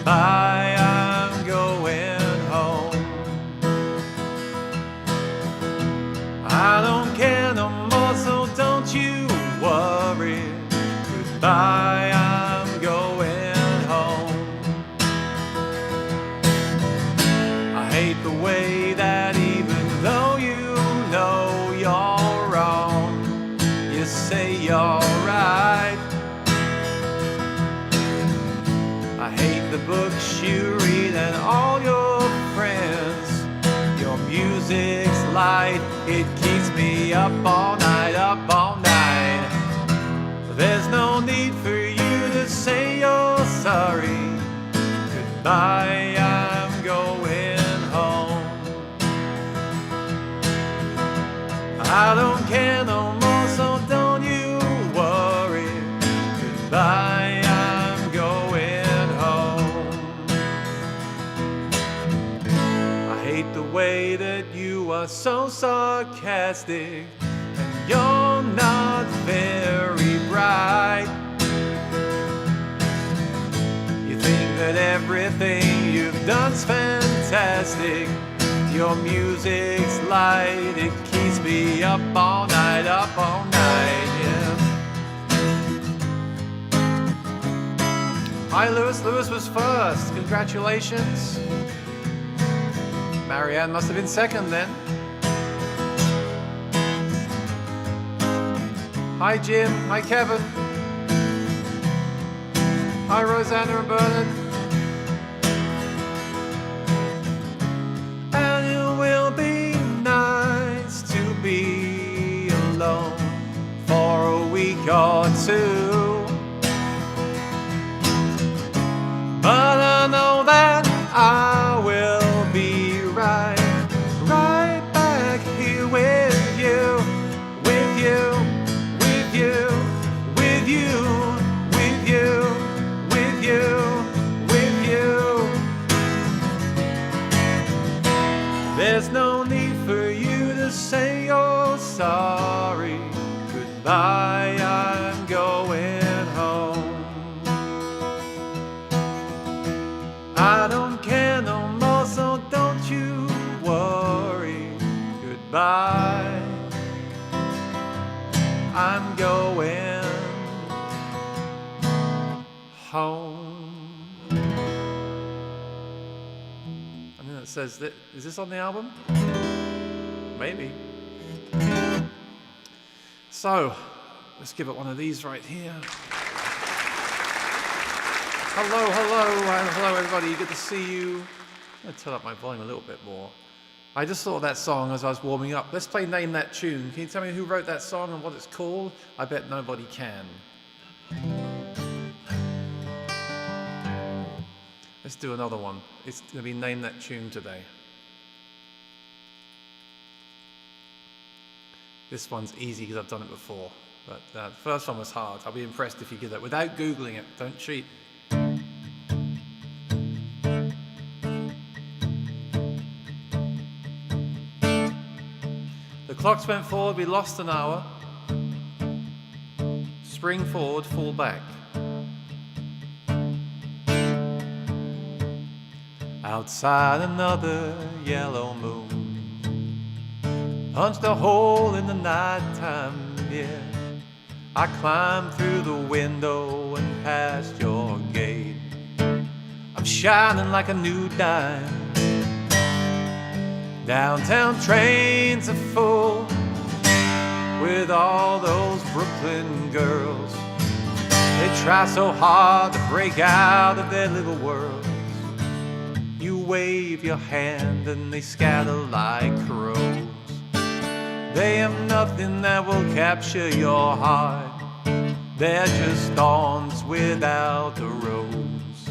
goodbye, I'm going home. I don't care no more, so don't you worry. Goodbye, I'm going home. I hate the way that even though you know you're wrong, you say you're right. I hate the books you read and all your friends. Your music's light, it keeps me up all night, up all night. There's no need for you to say you're sorry. Goodbye, I'm going home. I don't care no more, so don't you worry. Goodbye, I'm going home. I hate the way that you are so sarcastic, and you're not very bright. You think that everything you've done's fantastic. Your music's light, it keeps me up all night, yeah. Hi Lewis, Lewis was first, congratulations. Marianne must have been second then. Hi Jim, hi Kevin. Hi Rosanna and Bernard. And it will be nice to be alone for a week or two. But I know that I will be right back here with you, with you. With you, with you, with you, with you, with you. There's no need for you to say you're sorry. Goodbye, I'm going home. I don't care no more, so don't you worry. Goodbye, I'm going home. I mean, it says that. Is this on the album? Maybe. So, let's give it one of these right here. Hello, hello everybody. Good to see you. I'm going to turn up my volume a little bit more. I just thought of that song as I was warming up. Let's play Name That Tune. Can you tell me who wrote that song and what it's called? I bet nobody can. Let's do another one. It's going to be Name That Tune today. This one's easy because I've done it before. But the first one was hard. I'll be impressed if you get that without Googling it. Don't cheat. The clocks went forward, we lost an hour. Spring forward, fall back. Outside another yellow moon punched a hole in the nighttime, yeah. I climbed through the window and past your gate. I'm shining like a new dime. Downtown trains are full with all those Brooklyn girls. They try so hard to break out of their little worlds. You wave your hand and they scatter like crows. They have nothing that will capture your heart. They're just thorns without a rose.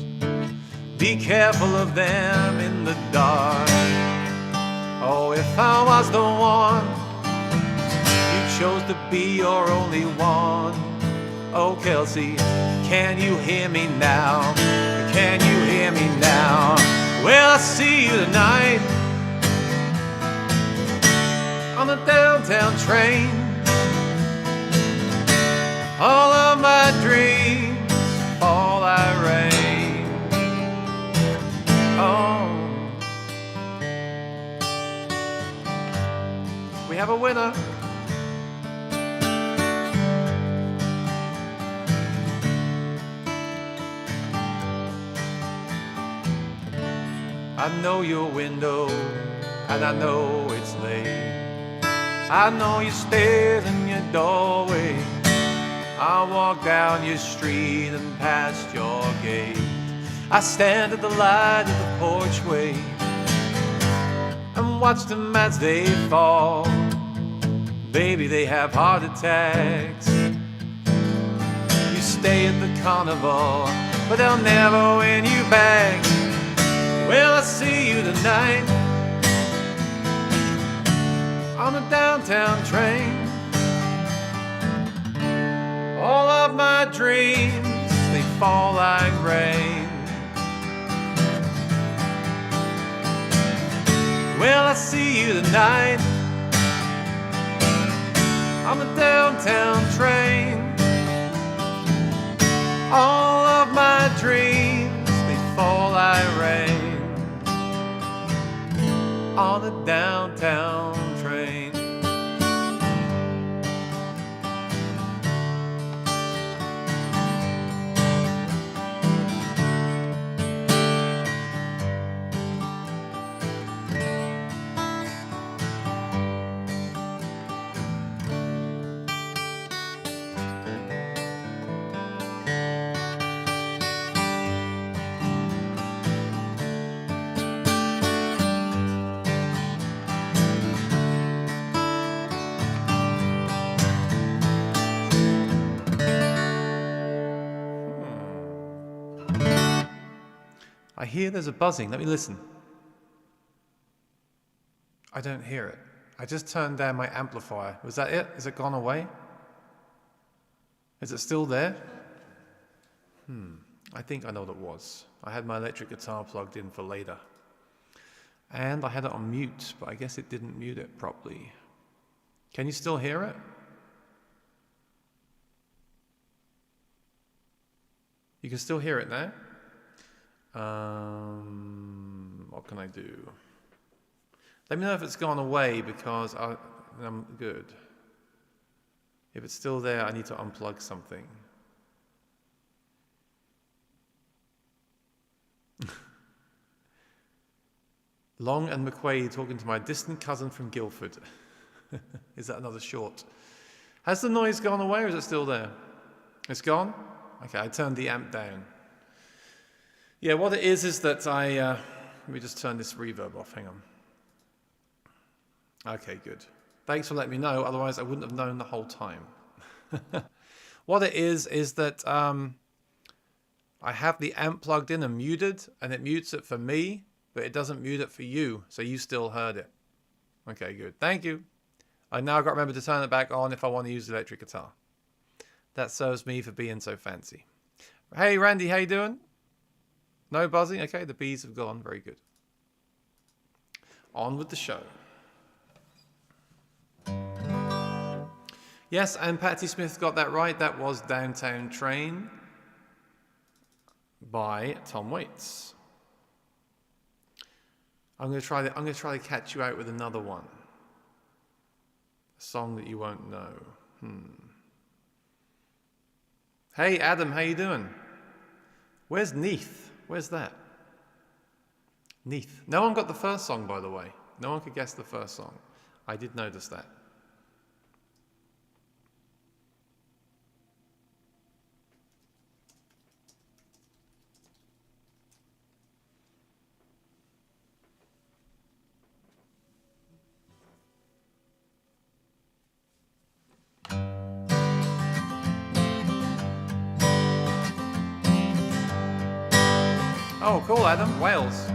Be careful of them in the dark. Oh, if I was the one, you chose to be your only one. Oh, Kelsey, can you hear me now? Can you hear me now? Well, I see you tonight on the downtown train. All of my dreams fall like rain. have a winner. I know your window, and I know it's late. I know you stared in your doorway. I walk down your street and past your gate. I stand at the light of the porchway and watch them as they fall. Baby, they have heart attacks. You stay at the carnival, but they'll never win you back. Well, I see you tonight on a downtown train. All of my dreams, they fall like rain. Well, I see you tonight on the downtown train. All of my dreams, they fall like rain on the downtown train. I hear there's a buzzing. Let me listen. I don't hear it. I just turned down my amplifier. Was that it? Is it gone away? Is it still there? I think I know what it was. I had my electric guitar plugged in for later. And I had it on mute, but I guess it didn't mute it properly. Can you still hear it? You can still hear it now? What can I do? Let me know if it's gone away, because I'm good. If it's still there, I need to unplug something. Long and McQuaid talking to my distant cousin from Guildford. Is that another short? Has the noise gone away, or is it still there? It's gone? Okay, I turned the amp down. Yeah, what it is that let me just turn this reverb off, hang on. Okay, good. Thanks for letting me know, otherwise I wouldn't have known the whole time. What it is that I have the amp plugged in and muted, and it mutes it for me, but it doesn't mute it for you, so you still heard it. Okay, good. Thank you. I now got to remember to turn it back on if I want to use the electric guitar. That serves me for being so fancy. Hey, Randy, how you doing? No buzzing? Okay, the bees have gone. Very good. On with the show. Yes, and Patti Smith got that right. That was Downtown Train by Tom Waits. I'm going to try to catch you out with another one. A song that you won't know. Hey, Adam, how you doing? Where's Neath? Where's that? Neath. No one got the first song, by the way. No one could guess the first song. I did notice that. Oh, cool, Adam. Wales.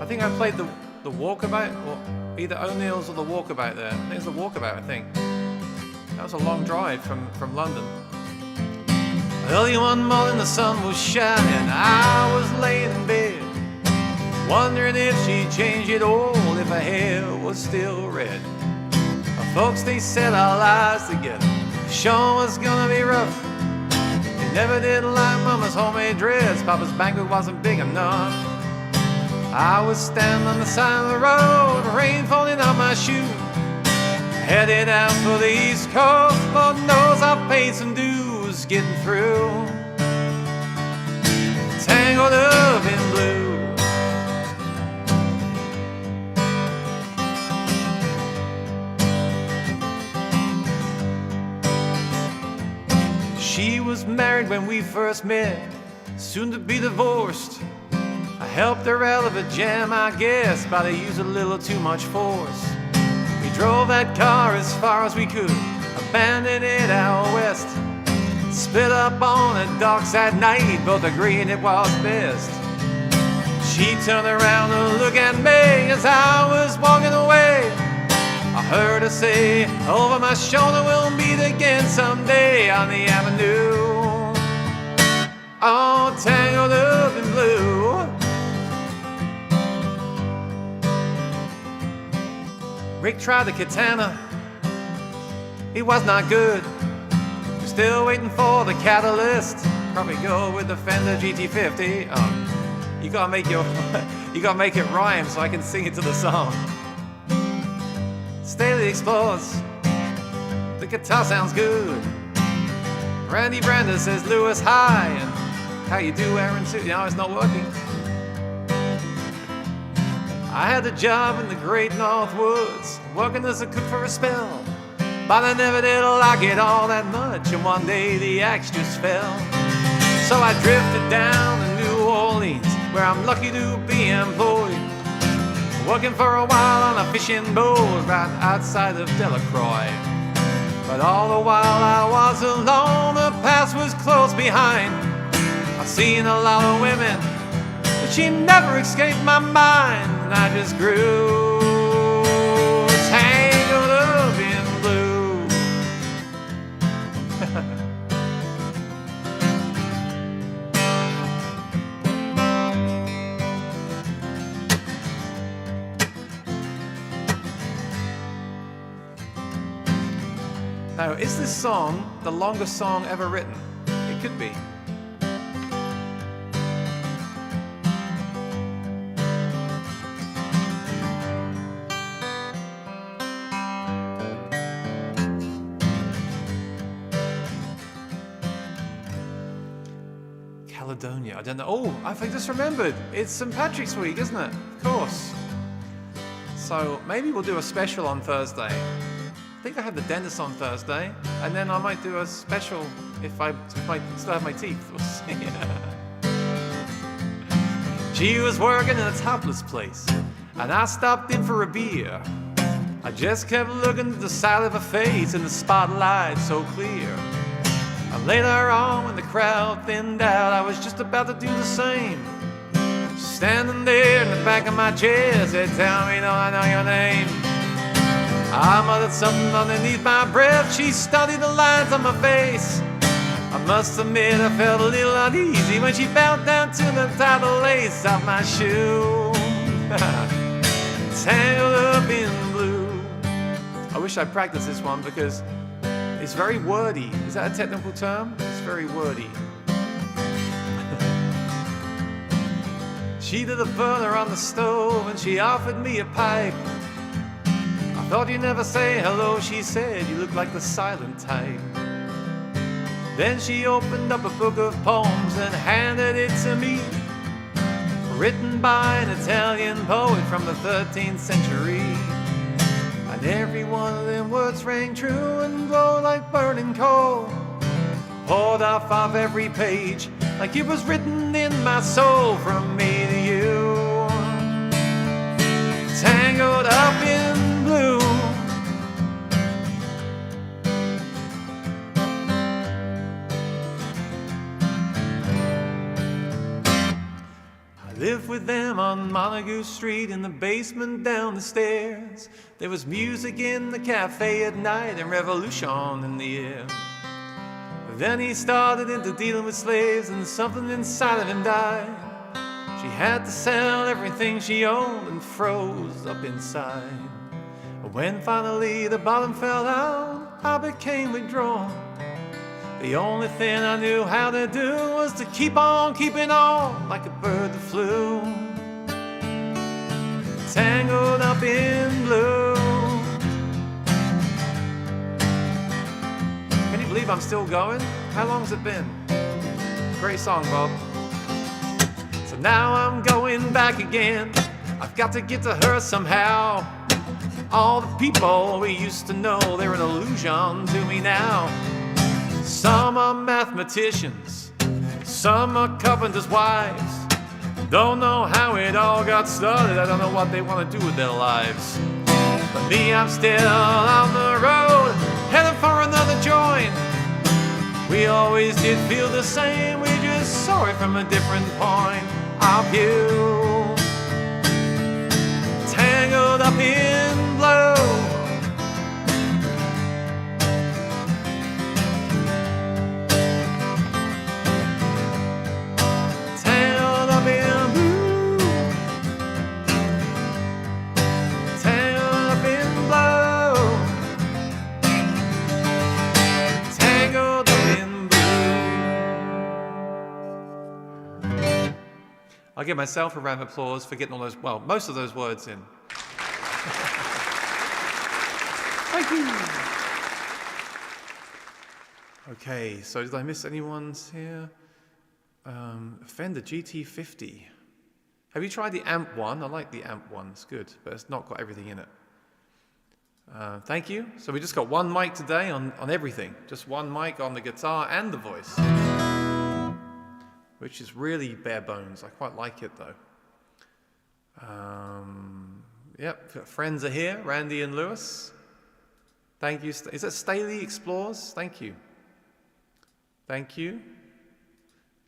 I think I played the Walkabout, or either O'Neill's or the Walkabout there. I think it's the Walkabout, I think. That was a long drive from London. Early one morning the sun was shining. I was laying in bed, wondering if she'd change it all, if her hair was still red. My folks, they said our lives together sure was gonna be rough. Never did like Mama's homemade dress. Papa's banquet wasn't big enough. I was standing on the side of the road, rain falling on my shoe, headed out for the East Coast. Lord knows I've paid some dues getting through. Tangled up in blue. She was married when we first met, soon to be divorced. I helped her out of a jam, I guess, but I used a little too much force. We drove that car as far as we could, abandoned it out west. Split up on the docks at night, both agreeing it was best. She turned around to look at me as I was walking away. I heard her say over my shoulder, we'll meet again someday on the avenue. All tangled up in blue. Rick tried the Katana, it was not good. We're still waiting for the catalyst. Probably go with the Fender GT50. Oh, you gotta make it rhyme so I can sing it to the song. Staley explores, the guitar sounds good. Randy Brander says Lewis hi, and how you do, Aaron? No, it's not working. I had a job in the great North Woods, working as a cook for a spell, but I never did like it all that much, and one day the axe just fell. So I drifted down to New Orleans, where I'm lucky to be employed, working for a while on a fishing boat right outside of Delacroix. But all the while I was alone, the past was close behind. I've seen a lot of women, but she never escaped my mind. And I just grew tangled up in blue. Now, is this song the longest song ever written? It could be. Caledonia, I don't know. Oh, I just remembered. It's St. Patrick's Week, isn't it? Of course. So maybe we'll do a special on Thursday. I think I have the dentist on Thursday, and then I might do a special if I still have my teeth. We'll see. She was working in a topless place, and I stopped in for a beer. I just kept looking at the side of her face in the spotlight so clear. And later on, when the crowd thinned out, I was just about to do the same. Standing there in the back of my chair, said, "Tell me, do I know your name?" I muttered something underneath my breath. She studied the lines on my face. I must admit I felt a little uneasy when she bowed down to the tie the lace off my shoe. Tangled up in blue. I wish I'd practiced this one because it's very wordy. Is that a technical term? It's very wordy. She did a burner on the stove and she offered me a pipe. I thought you'd never say hello, she said, you look like the silent type. Then she opened up a book of poems and handed it to me, written by an Italian poet from the 13th century. And every one of them words rang true and glowed like burning coal, poured off every page like it was written in my soul from me to you. Tangled up in blue. I lived with them on Montague Street in the basement down the stairs. There was music in the cafe at night and revolution in the air. Then he started into dealing with slaves and something inside of him died. She had to sell everything she owned and froze up inside. When finally the bottom fell out, I became withdrawn. The only thing I knew how to do was to keep on keeping on like a bird that flew. tangled up in blue. Can you believe I'm still going? How long's it been? Great song, Bob. So now I'm going back again. I've got to get to her somehow. All the people we used to know, they're an illusion to me now. Some are mathematicians, some are carpenters' wives. Don't know how it all got started, I don't know what they want to do with their lives. But me, I'm still on the road, heading for another joint. We always did feel the same, we just saw it from a different point of view. Tangled up in blue. Tangled up in blue. Tangled up in blue. Tangled up in blue. I'll give myself a round of applause for getting all those, well, most of those words in. Thank you. Okay, so did I miss anyone's here? Fender GT50. Have you tried the amp one? I like the amp one, it's good, but it's not got everything in it. Thank you. So we just got one mic today on everything. Just one mic on the guitar and the voice. Which is really bare bones. I quite like it though. Yep, friends are here, Randy and Lewis. Thank you. Is that Staley Explores? Thank you. Thank you.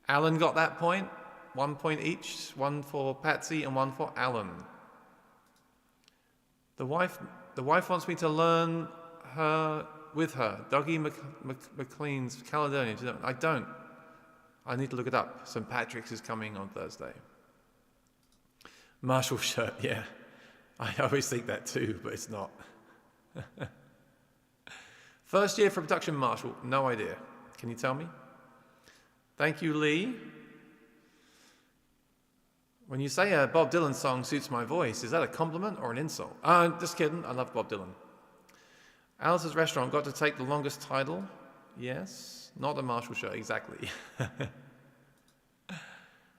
Alan got that point. 1 point each. One for Patsy and one for Alan. The wife wants me to learn her with her. Dougie McLean's Caledonia. I don't. I need to look it up. St. Patrick's is coming on Thursday. Marshall shirt, yeah. I always think that too, but it's not. First year for production Marshall, no idea. Can you tell me? Thank you, Lee. When you say a Bob Dylan song suits my voice, is that a compliment or an insult? Just kidding, I love Bob Dylan. Alice's Restaurant got to take the longest title. Yes, not a Marshall shirt, exactly.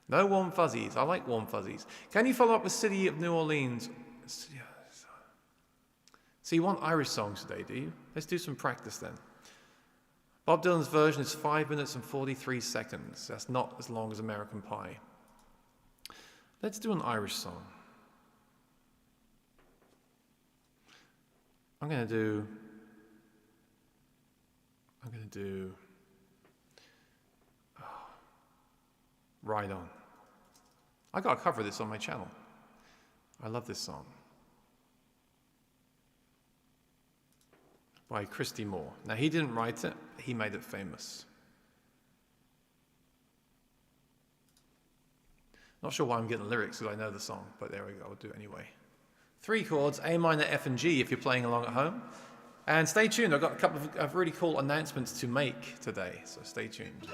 No warm fuzzies. I like warm fuzzies. Can you follow up with City of New Orleans? So you want Irish songs today, do you? Let's do some practice then. Bob Dylan's version is 5 minutes and 43 seconds. That's not as long as American Pie. Let's do an Irish song. I'm going to do Ride On. I got to cover this on my channel. I love this song. By Christy Moore. Now, he didn't write it, he made it famous. Not sure why I'm getting the lyrics because I know the song, but there we go, I'll do it anyway. 3 chords, A minor, F and G if you're playing along at home. And stay tuned, I've got a couple of really cool announcements to make today, so stay tuned.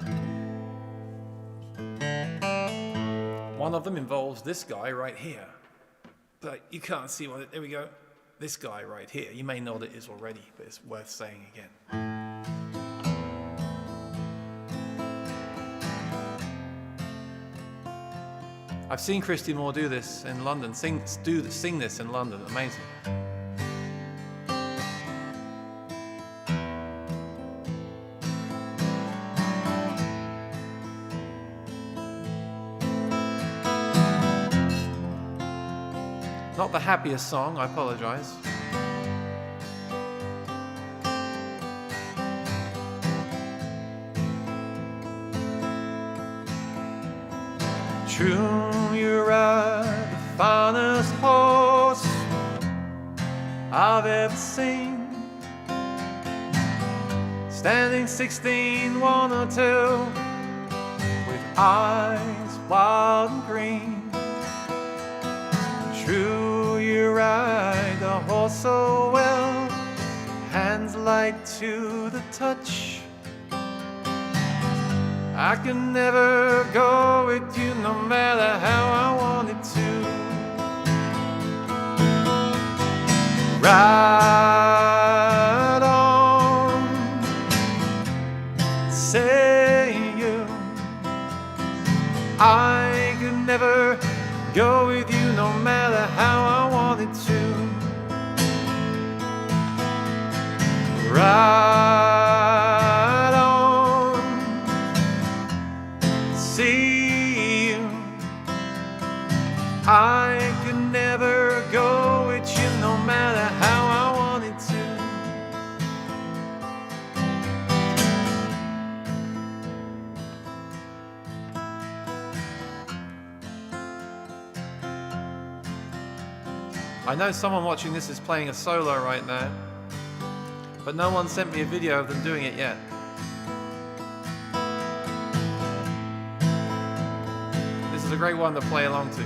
One of them involves this guy right here. But you can't see what it, there we go. This guy right here. You may know what it is already, but it's worth saying again. I've seen Christy Moore do this in London, sing this in London, amazing. Not the happiest song, I apologize. True, you ride the finest horse I've ever seen, standing 16, 1 or 2, with eyes wild and green. True, you ride the horse so well, hands light to the touch. I can never go with you no matter how I wanted to. I could never go with you no matter how I wanted to. Ride on, see you. I could never go with you no matter how I wanted to. I know someone watching this is playing a solo right now, but no one sent me a video of them doing it yet. This is a great one to play along to.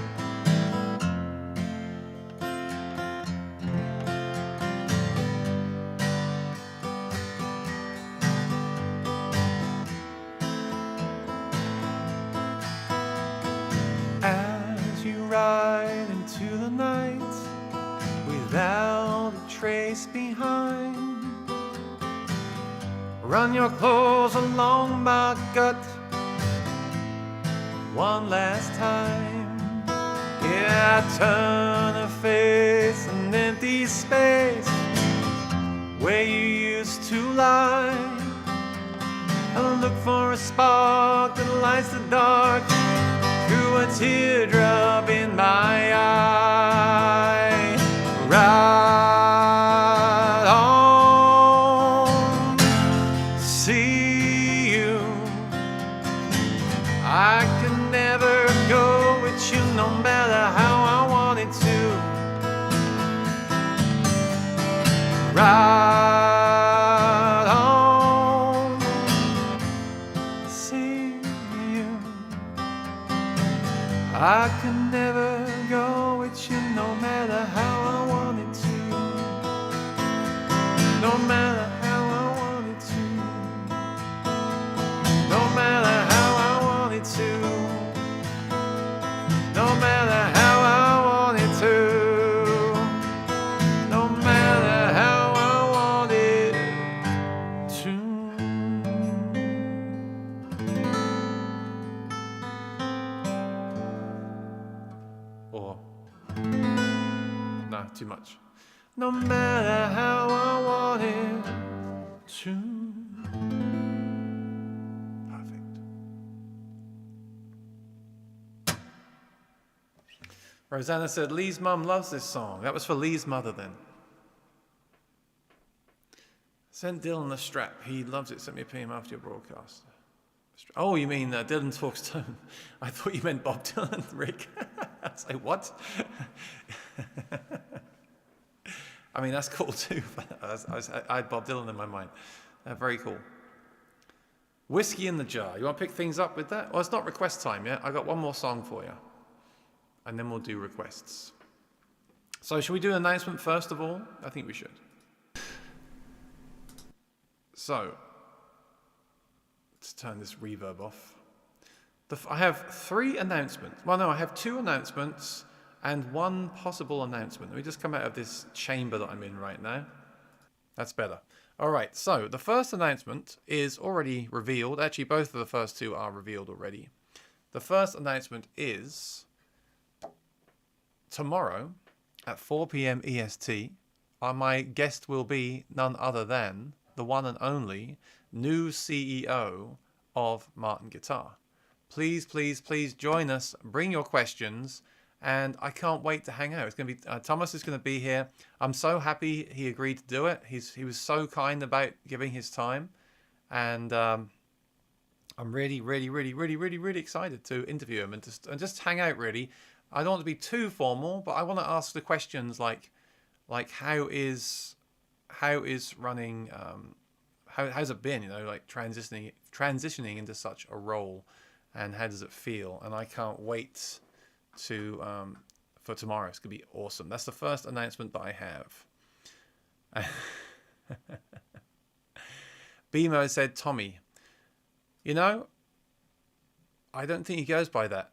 As you ride into the night without a trace behind, run your clothes along my gut one last time. Yeah, turn to face an empty space where you used to lie, and look for a spark that lights the dark through a teardrop in my eye. Ride on, see you. I could never go with you no matter how I wanted to. Ride on, see you. I could never go with you no matter how I wanted to. No matter how I wanted to. No matter how I wanted to. No matter how I wanted to. No matter how I wanted to. Or nah, too much. No matter how I wanted to. Perfect. Rosanna said Lee's mum loves this song. That was for Lee's mother then. Send Dylan the strap. He loves it. Send me a PM after your broadcast. Oh, you mean Dylan Talks Tone? I thought you meant Bob Dylan, Rick. I was like, what? I mean, that's cool too. I had Bob Dylan in my mind. Very cool. Whiskey in the Jar. You want to pick things up with that? Well, it's not request time yet. I got one more song for you. And then we'll do requests. So should we do an announcement first of all? I think we should. So, let's turn this reverb off. I have 3 announcements. Well, no, I have 2 announcements and 1 possible announcement. Let me just come out of this chamber that I'm in right now. That's better. All right, so the first announcement is already revealed. Actually, both of the first 2 are revealed already. The first announcement is tomorrow at 4 p.m. EST, my guest will be none other than the one and only new CEO of Martin Guitar. Please, please, please join us. Bring your questions, and I can't wait to hang out. It's going to be Thomas is going to be here. I'm so happy he agreed to do it. He was so kind about giving his time, and I'm really, really, really, really, really, really excited to interview him and just hang out. Really, I don't want to be too formal, but I want to ask the questions like how is running. How's it been? You know, like transitioning into such a role. And how does it feel? And I can't wait to for tomorrow. It's gonna be awesome. That's the first announcement that I have. BMO said, Tommy, you know, I don't think he goes by that.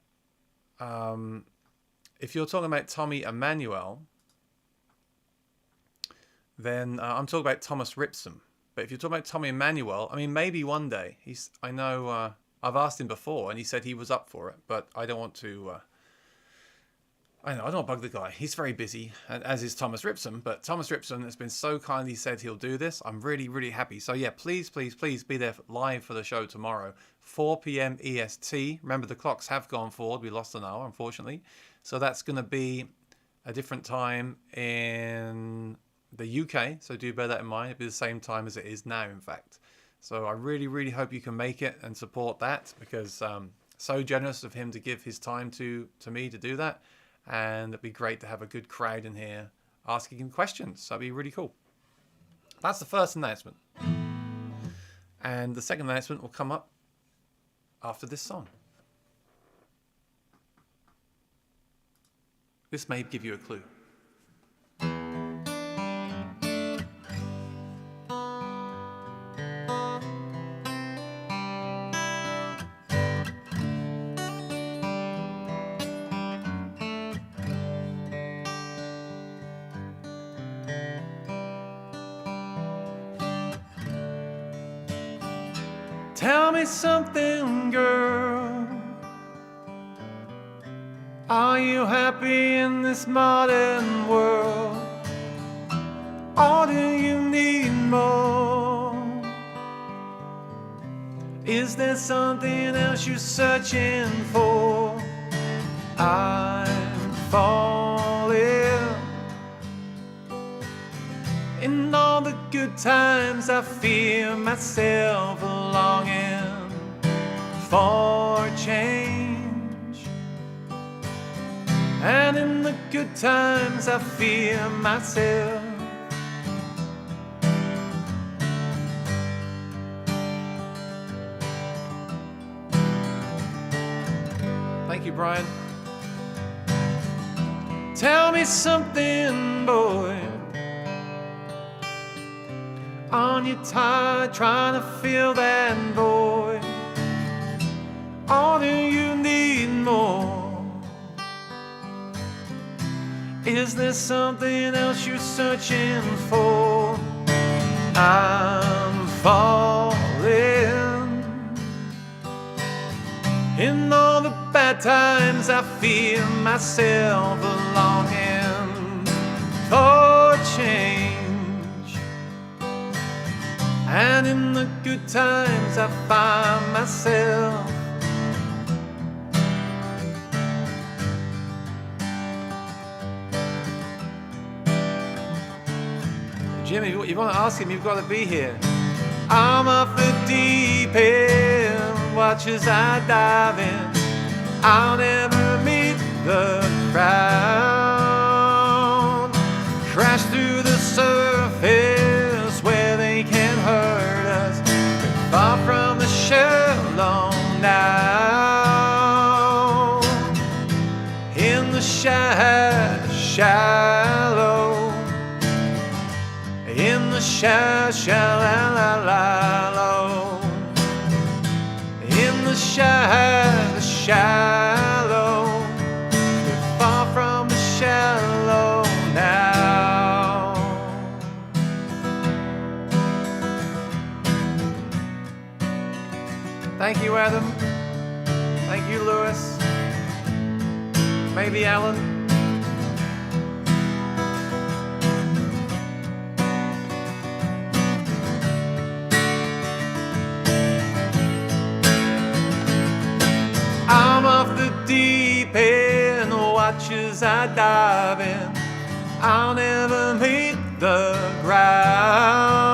If you're talking about Tommy Emmanuel, then I'm talking about Thomas Ripson. But if you're talking about Tommy Emmanuel, I mean, maybe one day. I know I've asked him before, and he said he was up for it, but I don't want to. I don't want to bug the guy. He's very busy, as is Thomas Ripson. But Thomas Ripson has been so kindly said he'll do this. I'm really, really happy. So yeah, please, please, please be there live for the show tomorrow, 4 p.m. EST. Remember, the clocks have gone forward. We lost an hour, unfortunately. So that's going to be a different time in the UK. So do bear that in mind. It'll be the same time as it is now, in fact. So I really, really hope you can make it and support that, because so generous of him to give his time to me to do that. And it'd be great to have a good crowd in here asking him questions. So that'd be really cool. That's the first announcement. And the second announcement will come up after this song. This may give you a clue. Tell me something, girl. Are you happy in this modern world? Or do you need more? Is there something else you're searching for? I'm falling. In all the good times I feel myself longing for change, and in the good times I feel myself. Thank you, Brian. Tell me something, boy. Aren't you tired trying to fill that void? Or do you need more? Is there something else you're searching for? I'm falling. In all the bad times I feel myself longing for change, and in the good times I find myself. Jimmy, you want to ask him, you've got to be here. I'm off the deep end, watch as I dive in. I'll never meet the crowd. Crash through the surface where they can't hurt us. We're far from the shallow now. In the shallow. In the shallow. In the shallow. We're far from the shallow now. Thank you, Adam. Thank you, Lewis. Maybe Alan. I'm off the deep end, watch as I dive in. I'll never meet the ground.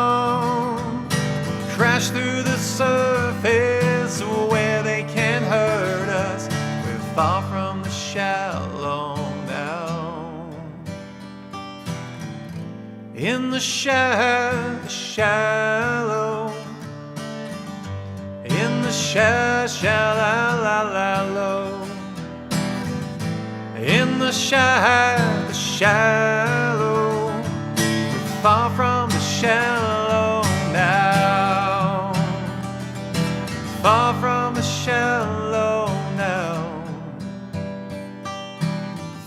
Crash through the surface where they can't hurt us. We're far from the shallow now. In the shallow. In the shallow. In the shallow. We're far from the shallow now. Far from the shallow now.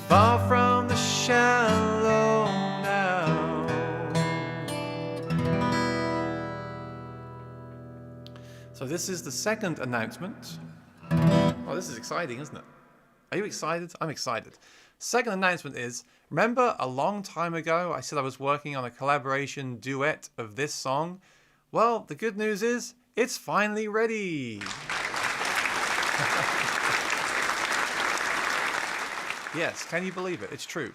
Far from the shallow now. So this this is the second announcement. Oh, this is exciting, isn't it? Are you excited? I'm excited. Second announcement is, remember a long time ago I said I was working on a collaboration duet of this song? Well, the good news is, it's finally ready. Yes, can you believe it? It's true.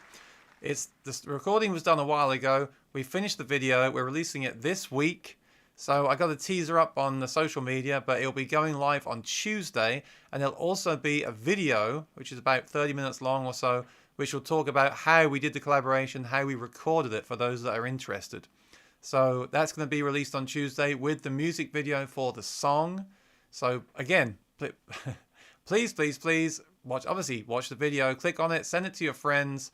The recording was done a while ago. We finished the video. We're releasing it this week. So I got a teaser up on the social media, but it'll be going live on Tuesday. And there'll also be a video, which is about 30 minutes long or so, which will talk about how we did the collaboration, how we recorded it for those that are interested. So that's going to be released on Tuesday with the music video for the song. So again, please, please, please watch the video, click on it, send it to your friends.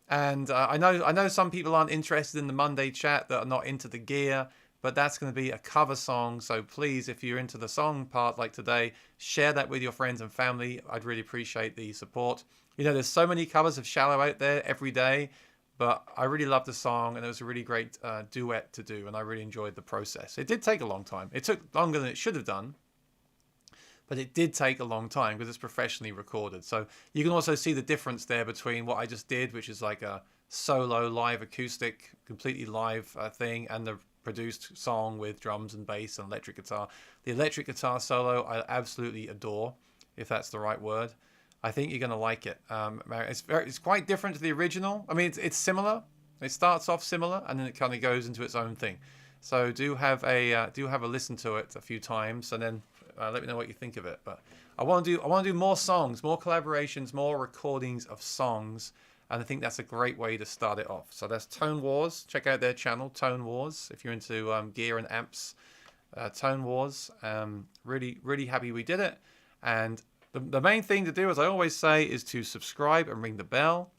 And I know some people aren't interested in the Monday chat, that are not into the gear, but that's going to be a cover song. So please, if you're into the song part like today, share that with your friends and family. I'd really appreciate the support. You know, there's so many covers of Shallow out there every day, but I really love the song, and it was a really great duet to do, and I really enjoyed the process. It did take a long time. It took longer than it should have done, but it did take a long time because it's professionally recorded. So you can also see the difference there between what I just did, which is like a solo live acoustic, completely live thing, and the produced song with drums and bass and electric guitar. The electric guitar solo I absolutely adore, if that's the right word. I think you're going to like it. It's quite different to the original. I mean, it's similar. It starts off similar, and then it kind of goes into its own thing. So do have a listen to it a few times, and then let me know what you think of it. But I want to do more songs, more collaborations, more recordings of songs, and I think that's a great way to start it off. So that's Tone Wars. Check out their channel, Tone Wars, if you're into gear and amps. Tone Wars. Really, really happy we did it. And the main thing to do, as I always say, is to subscribe and ring the bell.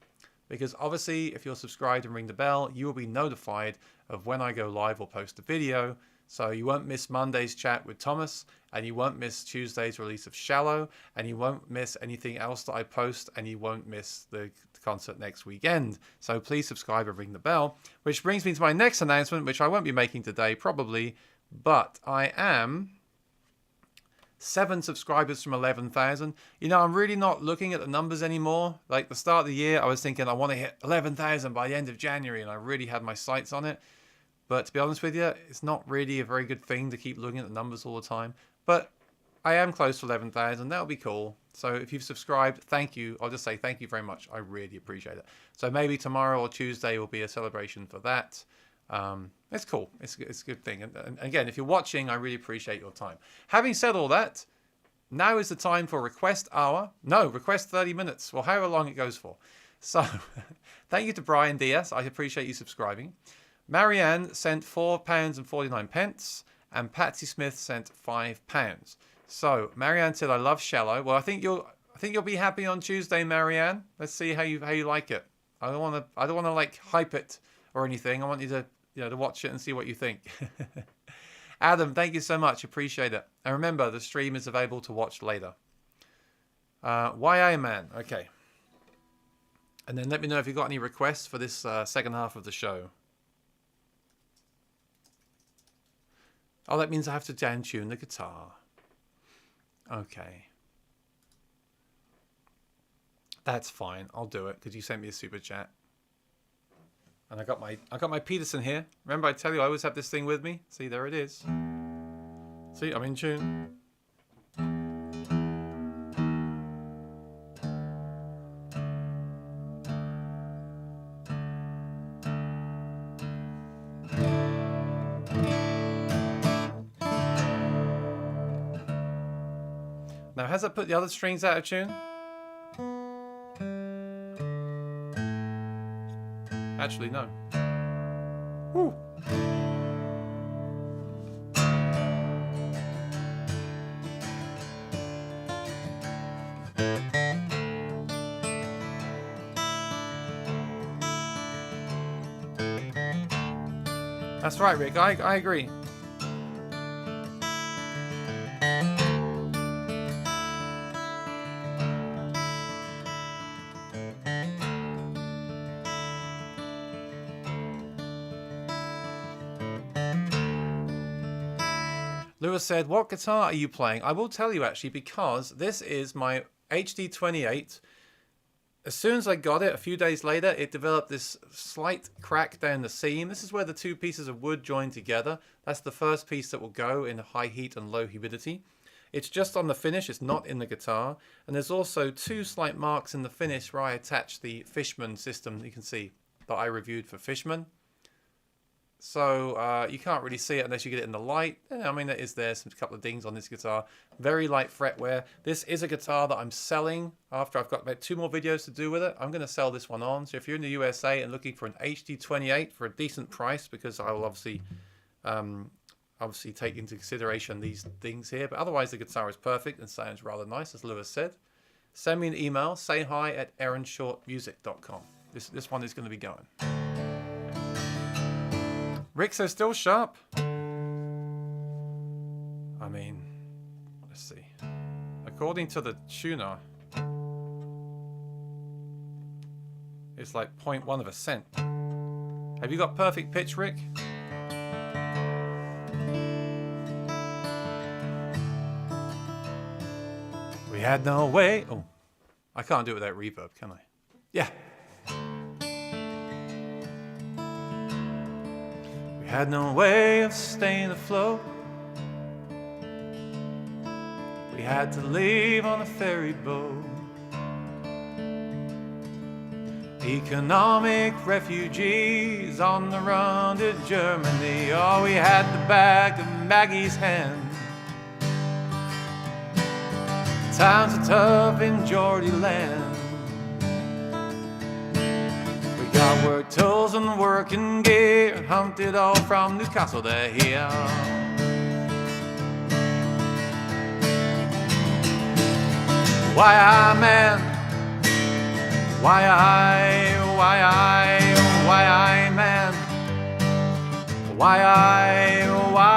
Because obviously, if you're subscribed and ring the bell, you will be notified of when I go live or post a video. So you won't miss Monday's chat with Thomas, and you won't miss Tuesday's release of Shallow, and you won't miss anything else that I post, and you won't miss the concert next weekend. So please subscribe and ring the bell. Which brings me to my next announcement, which I won't be making today probably, but I am 7 subscribers from 11,000. You know, I'm really not looking at the numbers anymore. Like the start of the year, I was thinking I want to hit 11,000 by the end of January, and I really had my sights on it. But to be honest with you, it's not really a very good thing to keep looking at the numbers all the time. But I am close to 11,000. That'll be cool. So if you've subscribed, thank you. I'll just say thank you very much. I really appreciate it. So maybe tomorrow or Tuesday will be a celebration for that. It's cool. It's a good thing. And again, if you're watching, I really appreciate your time. Having said all that, now is the time for request hour. No, request 30 minutes, or however long it goes for. So thank you to Brian Diaz. I appreciate you subscribing. Marianne sent £4.49, and Patsy Smith sent £5. So Marianne said, "I love Shallow." Well, I think you'll be happy on Tuesday, Marianne. Let's see how you like it. I don't want to like hype it or anything. I want you to to watch it and see what you think. Adam, thank you so much. Appreciate it. And remember, the stream is available to watch later. YA Man. Okay. And then let me know if you've got any requests for this second half of the show. Oh, that means I have to down tune the guitar. Okay. That's fine. I'll do it because you sent me a super chat. And I got my Peterson here. Remember, I tell you I always have this thing with me. See, there it is. See, I'm in tune. Now, has that put the other strings out of tune? Actually, no. Woo. That's right, Rick. I agree. Lewis said, what guitar are you playing? I will tell you actually, because this is my HD28. As soon as I got it, a few days later, it developed this slight crack down the seam. This is where the two pieces of wood join together. That's the first piece that will go in high heat and low humidity. It's just on the finish, it's not in the guitar. And there's also two slight marks in the finish where I attached the Fishman system, you can see, that I reviewed for Fishman. So you can't really see it unless you get it in the light. I mean, it is there, some couple of dings on this guitar. Very light fretwear. This is a guitar that I'm selling after I've got about 2 more videos to do with it. I'm going to sell this one on. So if you're in the USA and looking for an HD28 for a decent price, because I will obviously take into consideration these things here. But otherwise, the guitar is perfect and sounds rather nice, as Lewis said. Send me an email, say hi at aaronshortmusic.com. This one is going to be going. Rick says still sharp. I mean, let's see. According to the tuner, it's like 0.1 of a cent. Have you got perfect pitch, Rick? We had no way. Oh, I can't do it without reverb, can I? Yeah. Had no way of staying afloat. We had to leave on a ferry boat. Economic refugees on the run to Germany. Oh, we had the bag of Maggie's hand. Times are tough in Geordie land. Got work tools and working gear, humped it all from Newcastle to here. Why I, man? Why I, man? Why I, man? Why I, man?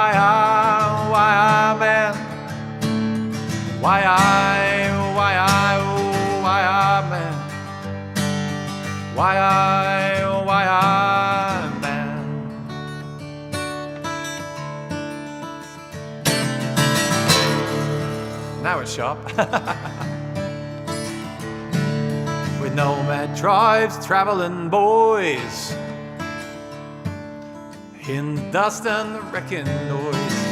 Why I, man? Now it's sharp. With nomad tribes, traveling boys, in the dust and the wrecking noise.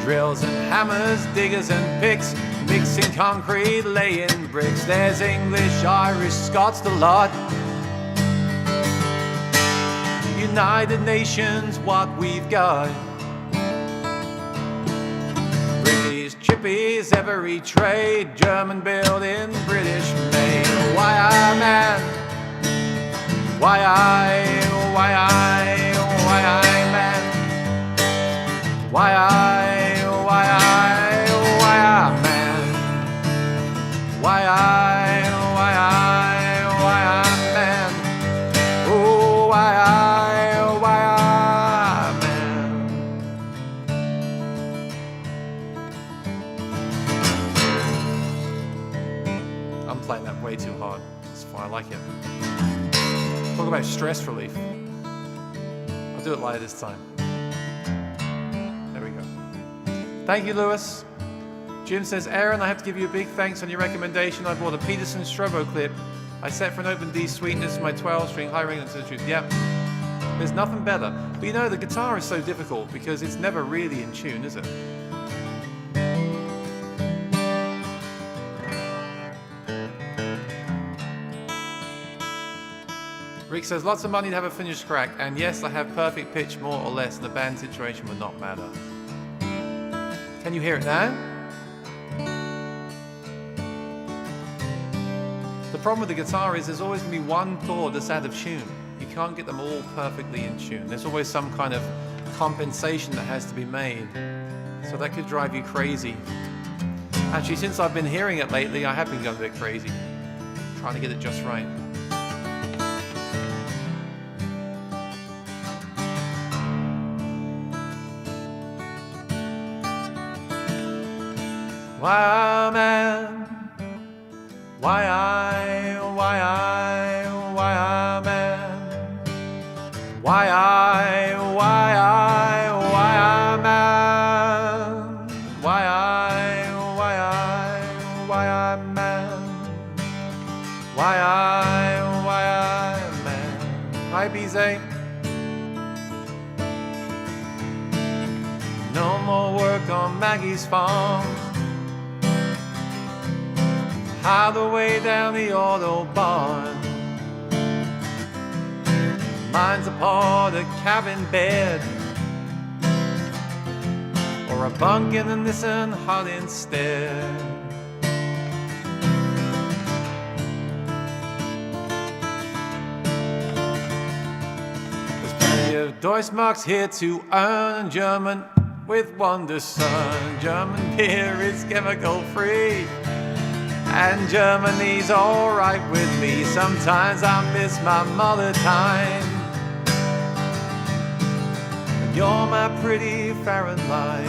Drills and hammers, diggers and picks, mixing concrete, laying bricks. There's English, Irish, Scots, the lot. United Nations, what we've got. British chippies, every trade. German building, British made. Why I, man? Why I, man? Why I, man? Why I, man? Oh, why I, man? I'm playing that way too hard. That's fine, I like it. Talk about stress relief. I'll do it lighter this time. There we go. Thank you, Lewis. Jim says, Aaron, I have to give you a big thanks on your recommendation. I bought a Peterson Strobo clip. I set for an open D sweetness for my 12-string high ring and to the truth. Yep. There's nothing better. But you know, the guitar is so difficult because it's never really in tune, is it? Rick says, lots of money to have a finished crack. And yes, I have perfect pitch, more or less. The band situation would not matter. Can you hear it now? The problem with the guitar is there's always going to be one chord that's out of tune. You can't get them all perfectly in tune. There's always some kind of compensation that has to be made. So that could drive you crazy. Actually, since I've been hearing it lately, I have been going a bit crazy. Trying to get it just right. Why, man? Why man? Why man? Why man? Hi, BZ. No more work on Maggie's farm. Highway way down the Autobahn. Mine's a part of cabin bed, or a bunk in the Nissan hut instead. There's plenty of Deutschmarks here to earn, German with Wonderson. German beer is chemical free, and Germany's alright with me. Sometimes I miss my mother time. And you're my pretty Fahrenheit.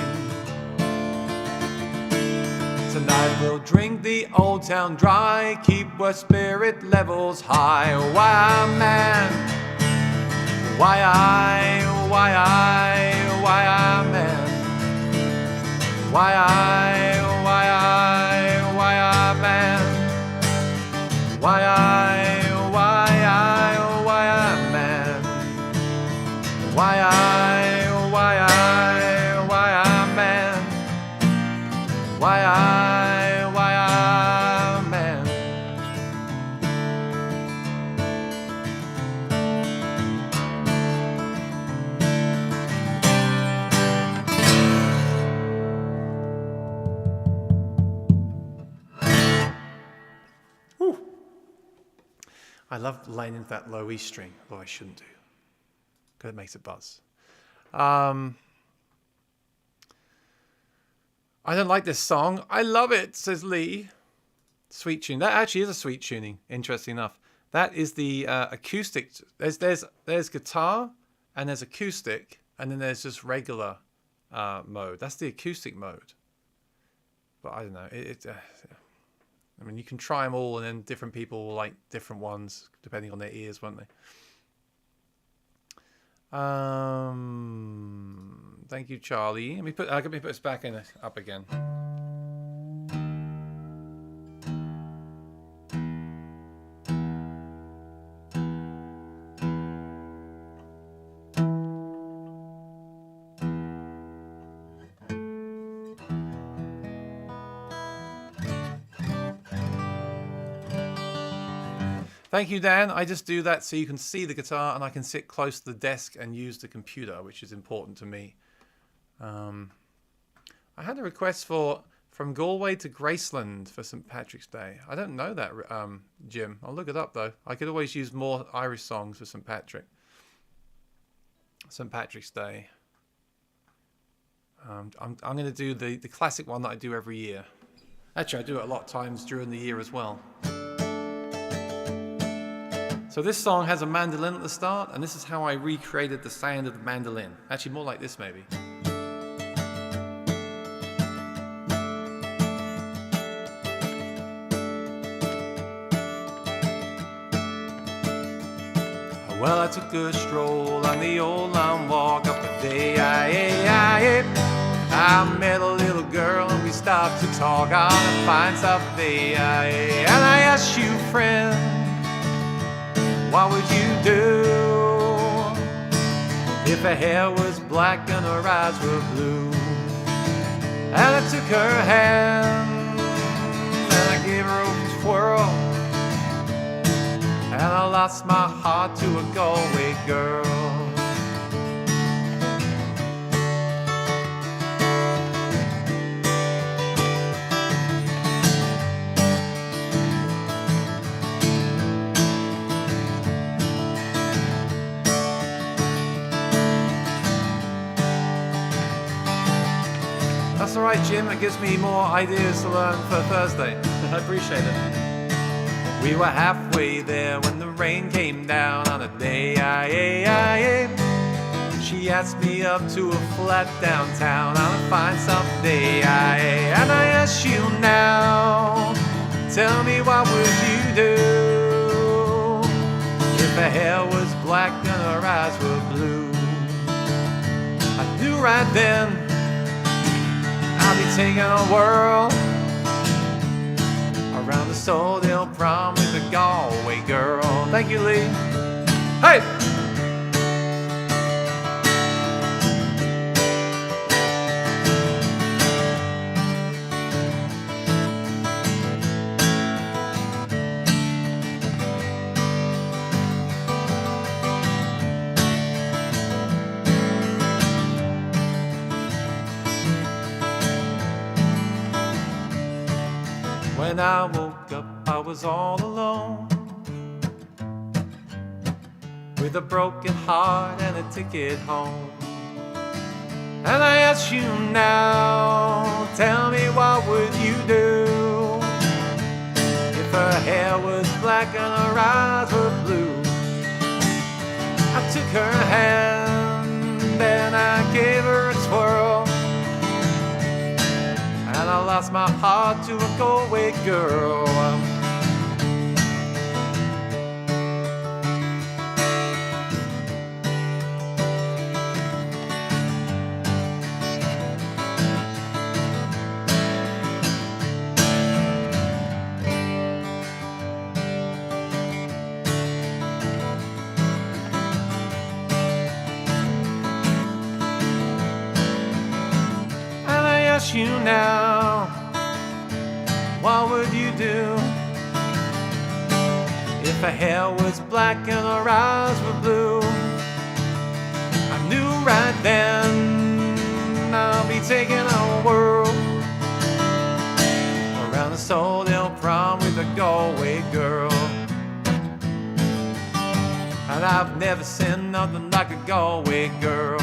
Tonight we'll drink the Old Town Dry, keep our spirit levels high. Why man? Why man? Why man? Why man? Why man? Why man? Whew. I love laying into that low E string, although I shouldn't do, because it makes it buzz. I don't like this song. I love it, says Lee. Sweet tune. That actually is a sweet tuning, interesting enough. That is the acoustic. There's guitar, and there's acoustic, and then there's just regular mode. That's the acoustic mode. But I don't know. I mean, you can try them all, and then different people will like different ones, depending on their ears, won't they? Thank you, Charlie. Let me put this back in up again. Thank you, Dan. I just do that so you can see the guitar and I can sit close to the desk and use the computer, which is important to me. I had a request from Galway to Graceland for St. Patrick's Day. I don't know that, Jim. I'll look it up, though. I could always use more Irish songs for St. Patrick's Day. I'm going to do the classic one that I do every year. Actually, I do it a lot of times during the year as well. So this song has a mandolin at the start, and this is how I recreated the sound of the mandolin. Actually, more like this, maybe. Well, I took a stroll on the old long walk up a day. I met a little girl and we stopped to talk on a fine summer day. And I asked you, friend, what would you do if her hair was black and her eyes were blue? And I took her hand and I gave her a twirl, and I lost my heart to a Galway girl. That's all right, Jim. It gives me more ideas to learn for Thursday. I appreciate it. We were halfway there when the rain came down on a day. She asked me up to a flat downtown on a fine summer day. And I ask you now, tell me what would you do if her hair was black and her eyes were blue? I knew right then I'd be taking a whirl. I Soledale prom with a Galway girl. Thank you, Lee. Hey! When I woke up, I was all alone, with a broken heart and a ticket home. And I ask you now, tell me what would you do if her hair was black and her eyes were blue? I took her hand and I gave her a twirl, and I lost my heart to a Galway girl. You now, what would you do if her hair was black and her eyes were blue? I knew right then I'll be taking a whirl around the Soledale prom with a Galway girl. And I've never seen nothing like a Galway girl.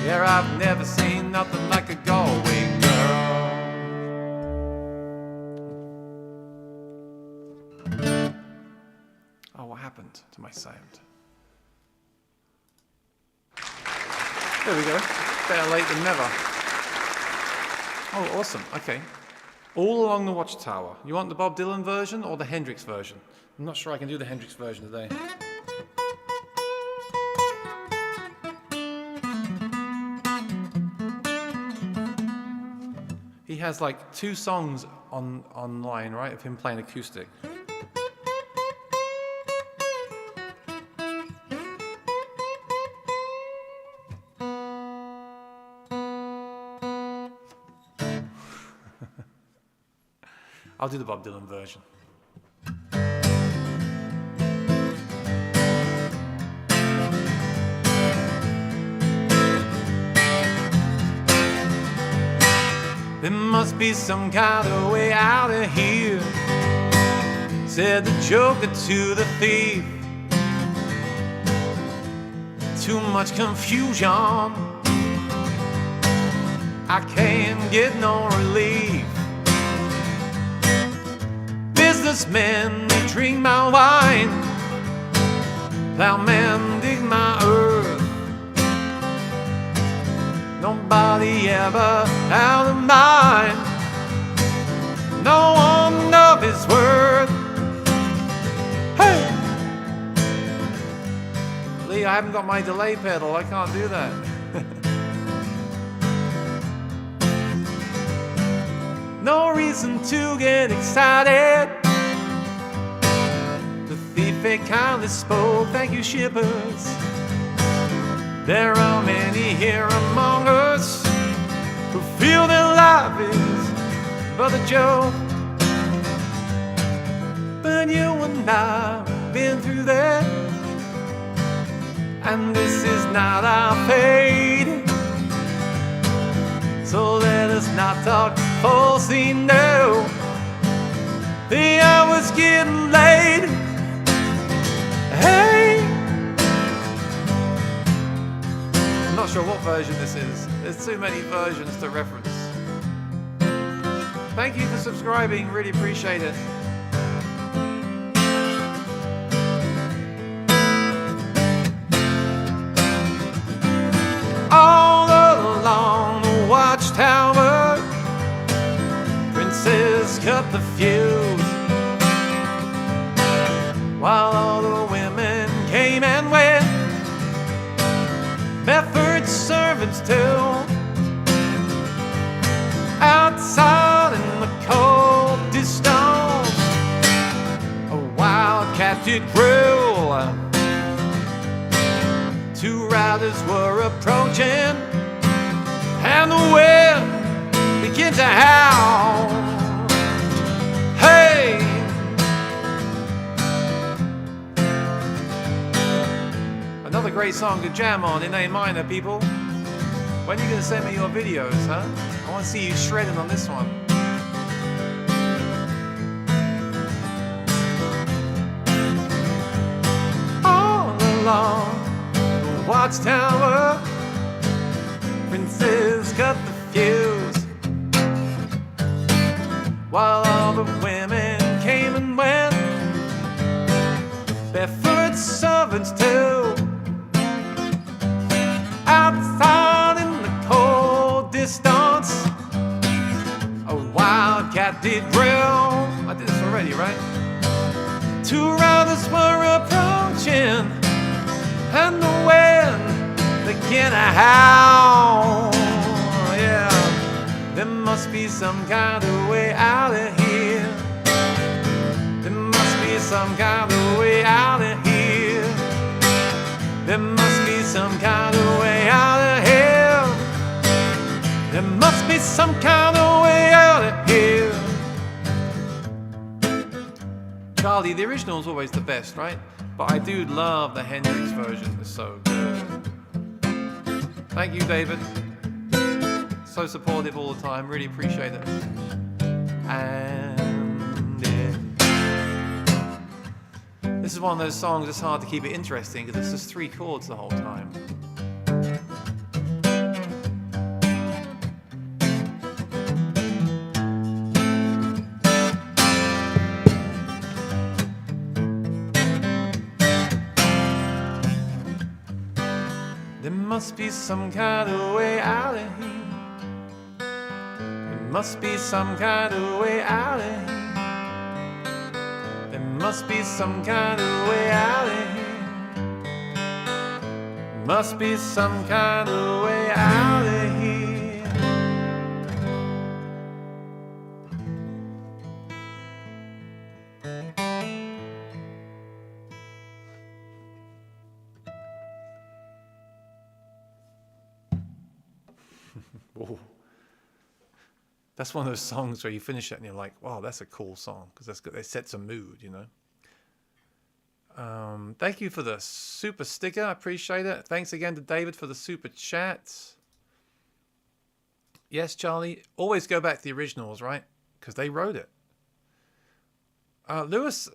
Yeah, I've never seen nothing like a Galway girl. Oh, what happened to my sound? There we go. Better late than never. Oh, awesome. Okay. All Along the Watchtower. You want the Bob Dylan version or the Hendrix version? I'm not sure I can do the Hendrix version today. He has like 2 songs online, right, of him playing acoustic. I'll do the Bob Dylan version. There must be some kind of way out of here, said the joker to the thief. Too much confusion, I can't get no relief. Businessmen, they drink my wine, plowmen dig my earth. Nobody ever out of mind, no one of his worth. Hey! Lee, I haven't got my delay pedal, I can't do that. No reason to get excited. The thief very kindly spoke, thank you shippers. There are many here among us who feel their life is but a joke. But you and I have been through that, and this is not our fate. So let us not talk falsely, no. The hour's getting late. Hey! I'm not sure what version this is. There's too many versions to reference. Thank you for subscribing, really appreciate it. All along the watchtower, princes cut the fuse, while all the women came and went. Bedford servants too, outside in the cold. did growl. Two riders were approaching, and the wind began to howl. Hey! Another great song to jam on in A minor, people. When are you going to send me your videos, huh? I want to see you shredding on this one. All along the watchtower, princes cut the fuse, while all the women came and went, barefoot servants too. Outside in the cold distance, a wildcat did growl. I did this already, right? Two riders were approaching, and the wind began to howl. Yeah, there must be some kind of way out of here. There must be some kind of way out of here. There must be some kind of way out of here. There must be some kind of way out of here. Charlie, the original's always the best, right? But I do love the Hendrix version. It's so good. Thank you, David. So supportive all the time. Really appreciate it. And yeah. This is one of those songs that's hard to keep it interesting because it's just three chords the whole time. There must be some kind of way out of here. There must be some kind of way out of here. There must be some kind of way out of here. Must be some kind of way out of here. Whoa. That's one of those songs where you finish it and you're like, wow, that's a cool song, because that's good. It sets a mood, you know. Thank you for the super sticker. I appreciate it. Thanks again to David for the super chat. Yes, Charlie. Always go back to the originals, right? Because they wrote it. Lewis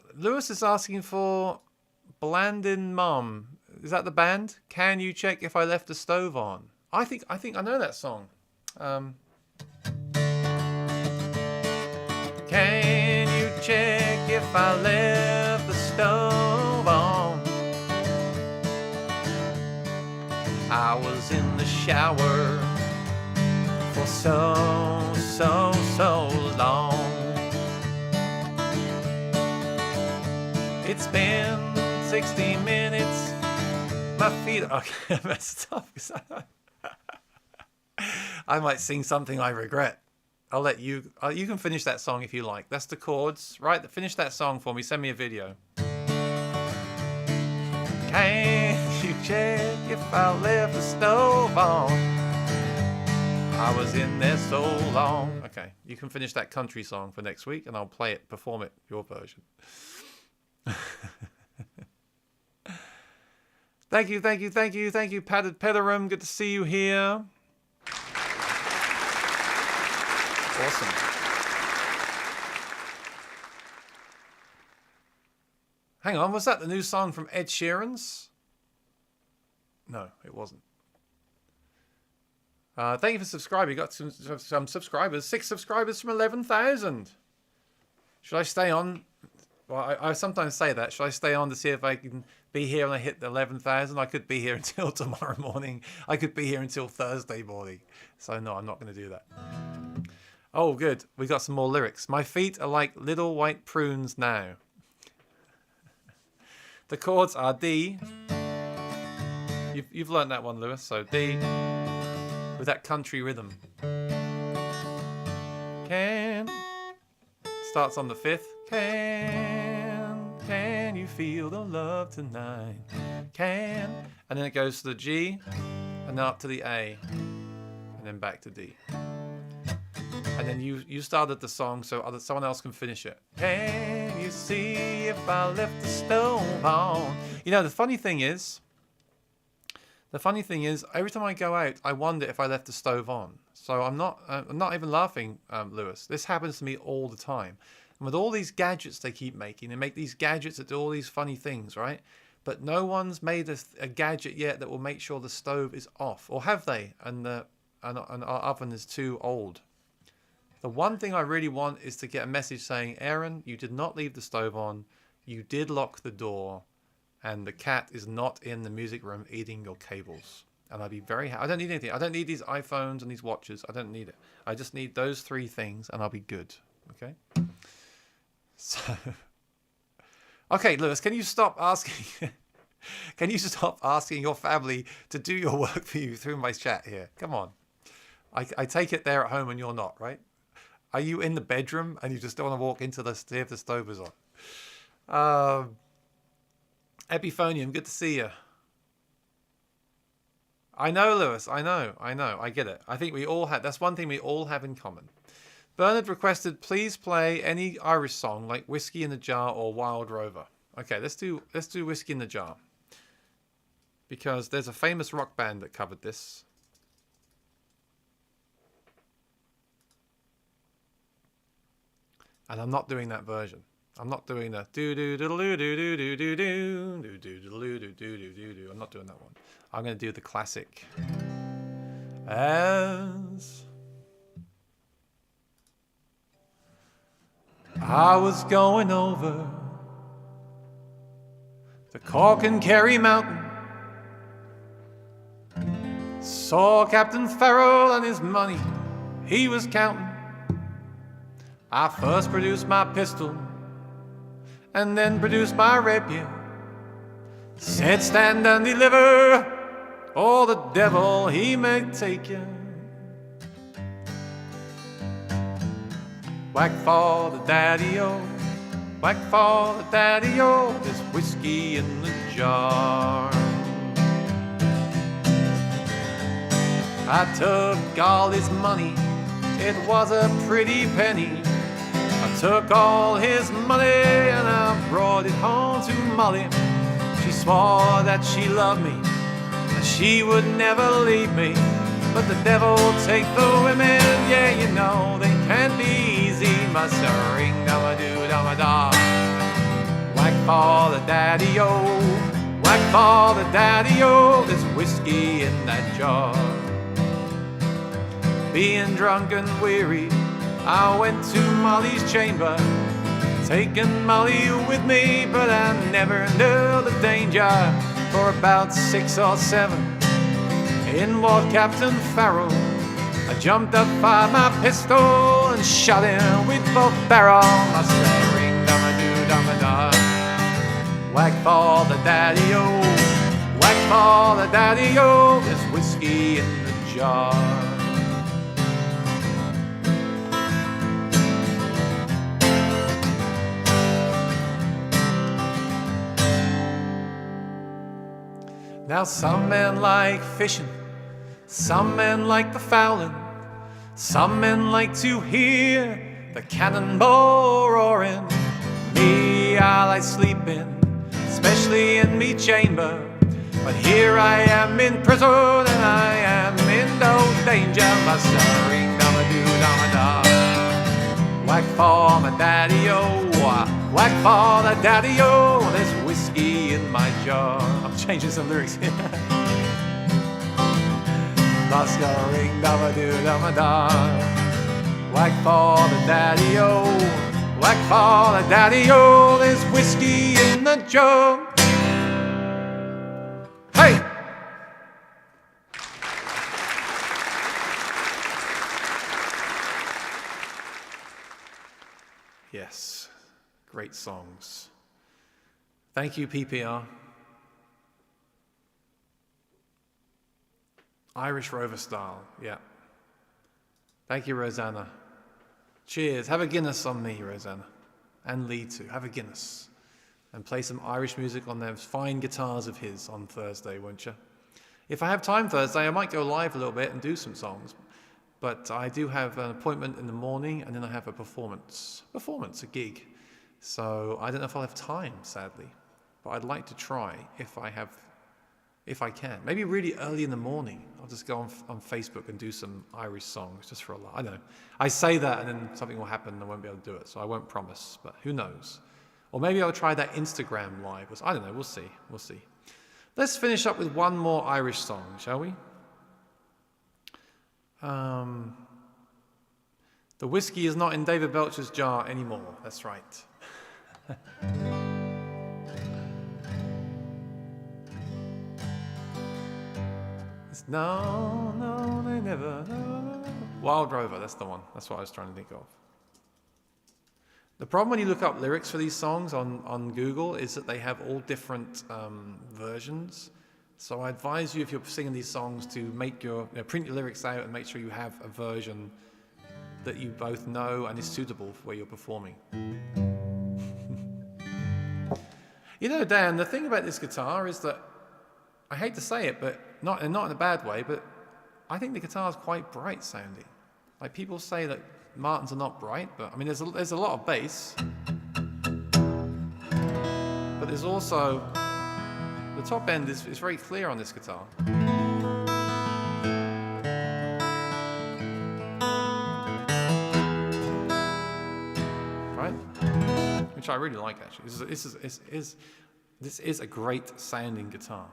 is asking for Blandin' Mum. Is that the band? Can you check if I left the stove on? I think I know that song. Can you check if I left the stove on? I was in the shower for so long. It's been 60 minutes. My feet are okay, messed up. I might sing something I regret. I'll let you. You can finish that song if you like. That's the chords, right? Finish that song for me. Send me a video. Can you check if I left the stove on? I was in there so long. Okay, you can finish that country song for next week, and I'll play it, perform it, your version. Thank you, Padded Pedarum. Good to see you here. Awesome. Hang on, was that the new song from Ed Sheeran's? No, it wasn't. Thank you for subscribing. You got some subscribers. 6 subscribers from 11,000. Should I stay on? Well, I sometimes say that. Should I stay on to see if I can be here and I hit the 11,000? I could be here until tomorrow morning. I could be here until Thursday morning. So no, I'm not going to do that. Oh, good. We got some more lyrics. My feet are like little white prunes now. The chords are D. You've learned that one, Lewis. So D with that country rhythm. Can starts on the 5th. Can Can you feel the love tonight? Can. And then it goes to the G, and then up to the A, and then back to D. And then you started the song so someone else can finish it. Can you see if I left the stove on? You know, the funny thing is, every time I go out, I wonder if I left the stove on. So I'm not even laughing, Lewis. This happens to me all the time. And with all these gadgets they keep making, they make these gadgets that do all these funny things, right? But no one's made a gadget yet that will make sure the stove is off. Or have they? And our oven is too old. The one thing I really want is to get a message saying, Aaron, you did not leave the stove on. You did lock the door. And the cat is not in the music room eating your cables. And I'd be very happy. I don't need anything. I don't need these iPhones and these watches. I don't need it. I just need those 3 things and I'll be good. Okay? So, okay, Lewis, can you stop asking... Can you stop asking your family to do your work for you through my chat here? Come on. I take it they're at home and you're not, right? Are you in the bedroom and you just don't want to walk into the see if the stove is on? Epiphonium, good to see you. I know, Lewis. I know. I get it. I think we all have. That's one thing we all have in common. Bernard requested, please play any Irish song like Whiskey in the Jar or Wild Rover. Okay, let's do Whiskey in the Jar. Because there's a famous rock band that covered this. And I'm not doing that version. I'm not doing the do do do do do do do do do do do do do do do. I'm not doing that one. I'm going to do the classic. As I was going over the Cork and Kerry Mountain, saw Captain Farrell and his money he was counting. I first produced my pistol and then produced my rapier. Said, stand and deliver, or the devil he may take you. Whack for the daddy-o, whack for the daddy-o, there's whiskey in the jar. I took all his money, it was a pretty penny. I took all his money and I brought it home to Molly. She swore that she loved me, and she would never leave me. But the devil take the women, yeah, you know they can't be easy. Must ring dum-a-doo dum-a-da. Whack for the daddy-o, whack for the daddy-o, there's whiskey in that jar. Being drunk and weary, I went to Molly's chamber, taking Molly with me, but I never knew the danger. For about 6 or 7, in walked Captain Farrell. I jumped up, fired my pistol, and shot him with both barrels. I said, ring dum-a-doo dum-a-da. Whack for the daddy-o, whack for the daddy-o, there's whiskey in the jar. Now some men like fishing, some men like the fowling, some men like to hear the cannonball roaring. Me, I like sleeping, especially in me chamber. But here I am in prison and I am in no danger. Must ring dum-a-doo dum-a-da. Whack for my daddy-o, whack for the daddy-o, there's whiskey in my jar. I'm changing some lyrics here. Must ring dum-a-doo dum-a-da. Whack for the daddy-o, whack for the daddy-o, there's whiskey in the jar. Hey! Yes, great songs. Thank you, PPR. Irish Rover style, yeah. Thank you, Rosanna. Cheers. Have a Guinness on me, Rosanna. And Lee too. Have a Guinness. and play some Irish music on those fine guitars of his on Thursday, won't you? If I have time Thursday, I might go live a little bit and do some songs. But I do have an appointment in the morning, and then I have a performance, a gig. So I don't know if I'll have time, sadly. But I'd like to try if I can. Maybe really early in the morning. I'll just go on Facebook and do some Irish songs just for a lot. I don't know. I say that and then something will happen and I won't be able to do it. So I won't promise, but who knows? Or maybe I'll try that Instagram live. I don't know. We'll see. We'll see. Let's finish up with one more Irish song, shall we? The whiskey is not in David Belcher's jar anymore. That's right. No, they never. No. Wild Rover, that's the one. That's what I was trying to think of. The problem when you look up lyrics for these songs on Google is that they have all different versions. So I advise you, if you're singing these songs, to make print your lyrics out and make sure you have a version that you both know and is suitable for where you're performing. You know, Dan, the thing about this guitar is that, I hate to say it, but not in a bad way, but I think the guitar is quite bright sounding. Like people say that Martins are not bright, but I mean, there's a lot of bass, but there's also, the top end is very clear on this guitar. Right? Which I really like, actually. This is a great sounding guitar.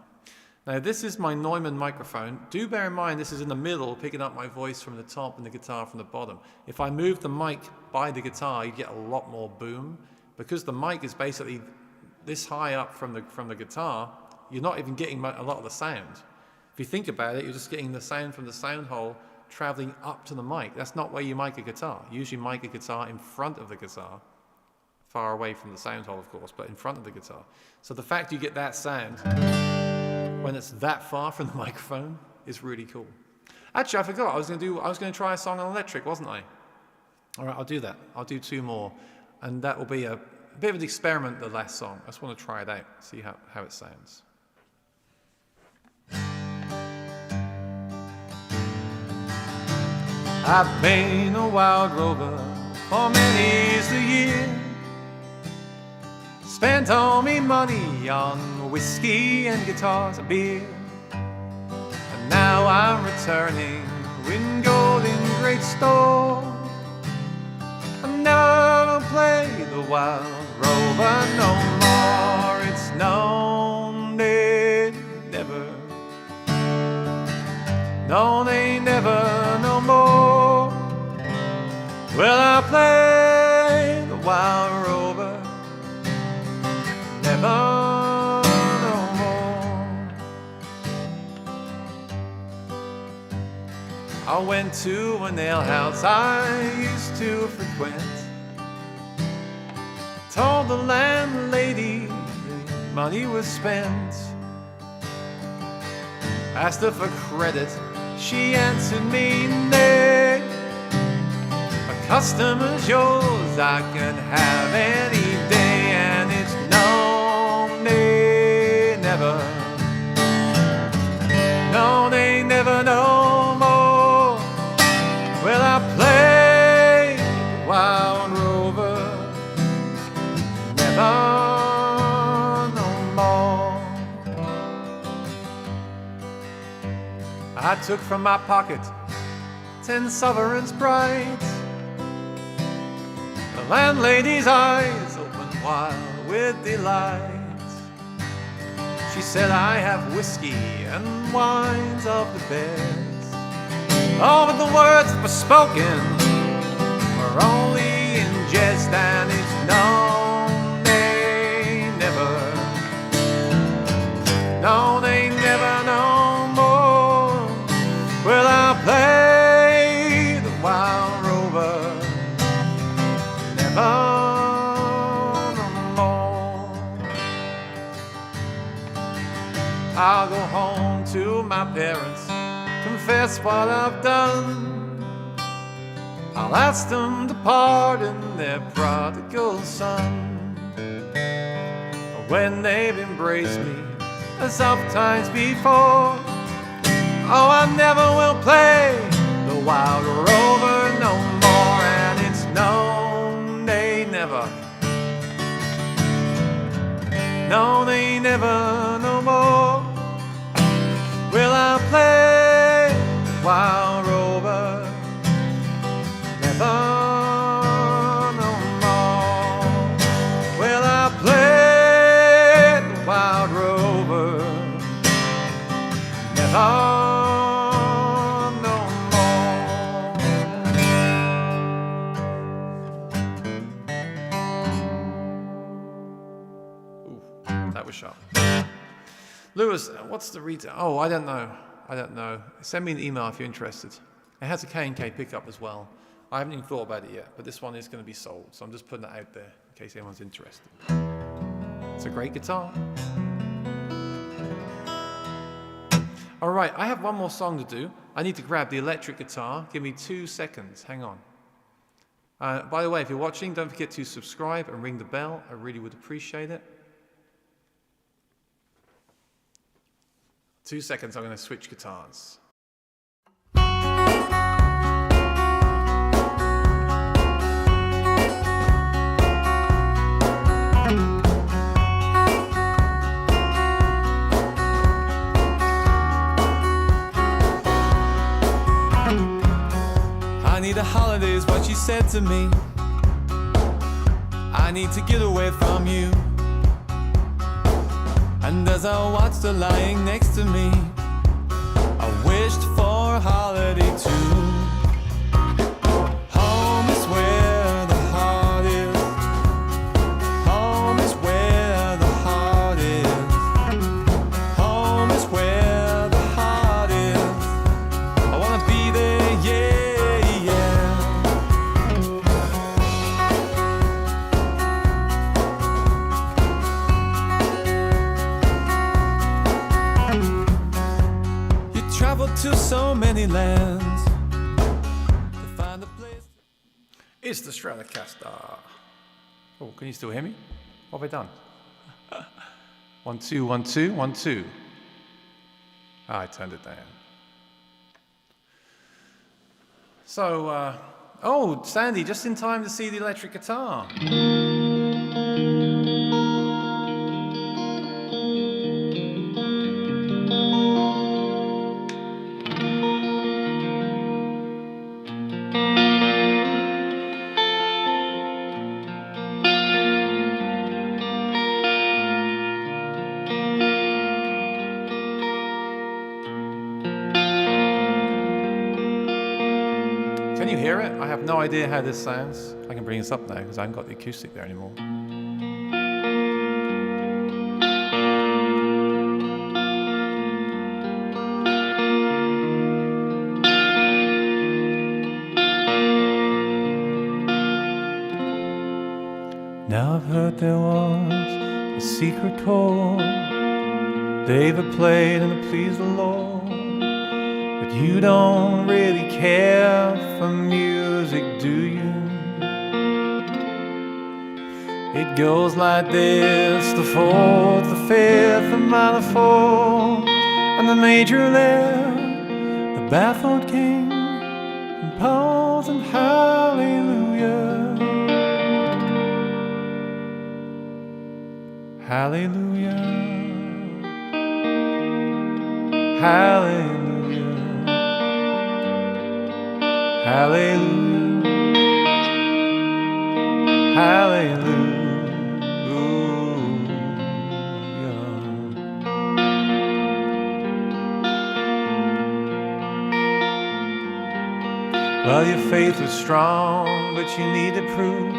Now, this is my Neumann microphone. Do bear in mind this is in the middle, picking up my voice from the top and the guitar from the bottom. If I move the mic by the guitar, you get a lot more boom. Because the mic is basically this high up from the guitar, you're not even getting a lot of the sound. If you think about it, you're just getting the sound from the sound hole traveling up to the mic. That's not where you mic a guitar. You usually mic a guitar in front of the guitar, far away from the sound hole, of course, but in front of the guitar. So the fact you get that sound when it's that far from the microphone is really cool. Actually, I forgot. I was going to try a song on electric, wasn't I? All right, I'll do that. I'll do 2 more, and that will be a bit of an experiment. The last song. I just want to try it out, see how it sounds. I've been a wild rover for many years a year. Spent all me money on whiskey and guitars and beer. And now I'm returning with gold in great store. I'm never gonna play the wild rover no more. It's known they never. No, they never no more. Well, I play the wild rover. Never no more. I went to an alehouse I used to frequent. Told the landlady the money was spent. Asked her for credit, she answered me nay. A customer's yours, I can have any day, and it's known they never. No, they never no more. Well, I play the wild rover, never no more. I took from my pocket 10 sovereigns bright. The landlady's eyes opened wide with delight. She said, I have whiskey and wines of the best. Oh, but the words that were spoken were only in jest, and it's known they never. No, they never no more. Well, I'll play the wild rover, never no more. I'll go home to my parents, confess what I've done. I'll ask them to pardon their prodigal son. when they've embraced me as oft times before. Oh, I never will play the wild rover no more, and it's known they never, no, they never no more will I play the wild rover, never no more will I play the wild rover, never. That was sharp. Lewis, what's the retail? Oh, I don't know. Send me an email if you're interested. It has a K&K pickup as well. I haven't even thought about it yet, but this one is going to be sold, so I'm just putting it out there in case anyone's interested. It's a great guitar. All right, I have one more song to do. I need to grab the electric guitar. Give me 2 seconds. Hang on. By the way, if you're watching, don't forget to subscribe and ring the bell. I really would appreciate it. 2 seconds, I'm going to switch guitars. I need a holiday is what she said to me. I need to get away from you. And as I watched her lying next to me, I wished for a holiday too. Home is where the heart is. Home is where the heart is. Home is where the heart is. I wanna be there, yeah, yeah. Traveled to so many lands to find a place. It's the Stratocaster. Oh, can you still hear me? What have I done? 1 2 1 2 1 2. I turned it down. So, oh, Sandy, just in time to see the electric guitar. Can you hear it? I have no idea how this sounds. I can bring this up now because I haven't got the acoustic there anymore. Now I've heard there was a secret chord David played and it pleased the Lord. But you don't really care for music, do you? It goes like this: the fourth, the fifth, the minor fourth, and the major left, the baffled king, and pause and hallelujah, hallelujah, hallelujah. Hallelujah, hallelujah. Well, your faith was strong, but you needed proof.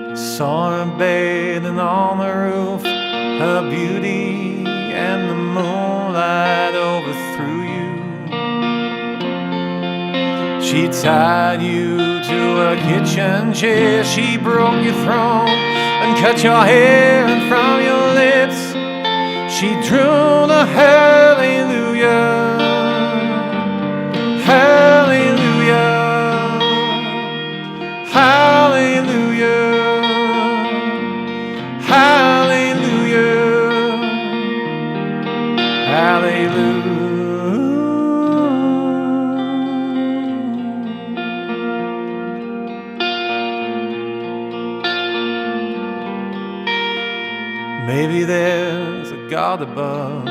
You saw her bathing on the roof, her beauty and the moonlight overthrew you. She tied you to a kitchen chair, she broke your throne and cut your hair, and from your lips she drew the hallelujah, hallelujah, hallelujah, hallelujah. Maybe there's a God above.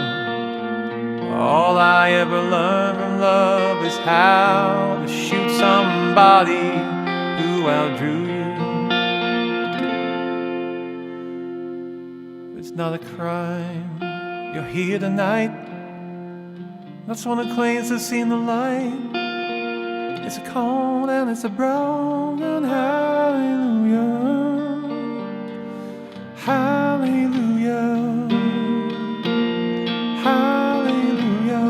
All I ever learned from love is how to shoot somebody who outdrew you. It's not a crime, you're here tonight. Not someone who claims to have seen the light. It's a cold and it's a broken hallelujah. Hallelujah. Hallelujah.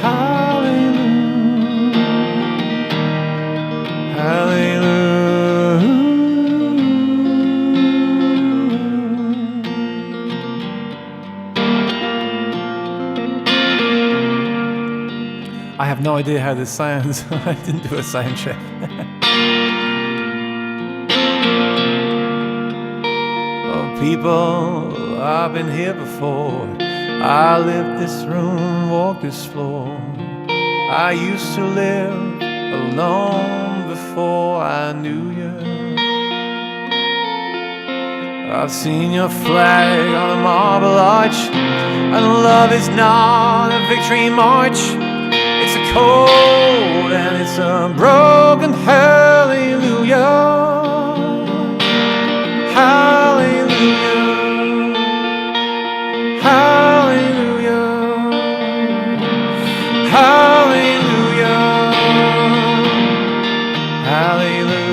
Hallelujah. Hallelujah. I have no idea how this sounds. I didn't do a sound check. Oh, people, I've been here before. I lived this room, walked this floor. I used to live alone before I knew you. I've seen your flag on a marble arch, and love is not a victory march. It's a cold and it's a broken hallelujah. Hallelujah. Hallelujah. Hallelujah. Hallelujah.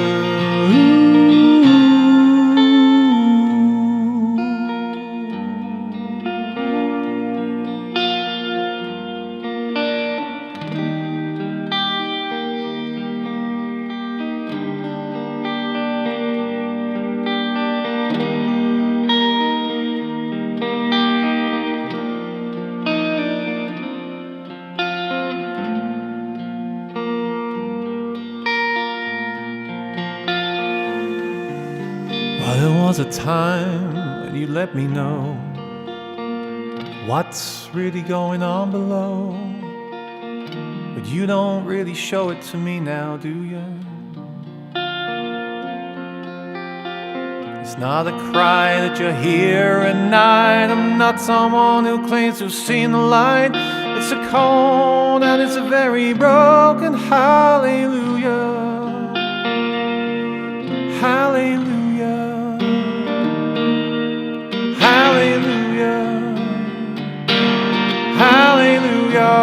Well, there was a time when you let me know what's really going on below, but you don't really show it to me now, do you? It's not a cry that you're here at night. I'm not someone who claims to have seen the light. It's a cold and it's a very broken hallelujah. Hallelujah. Hallelujah. Hallelujah.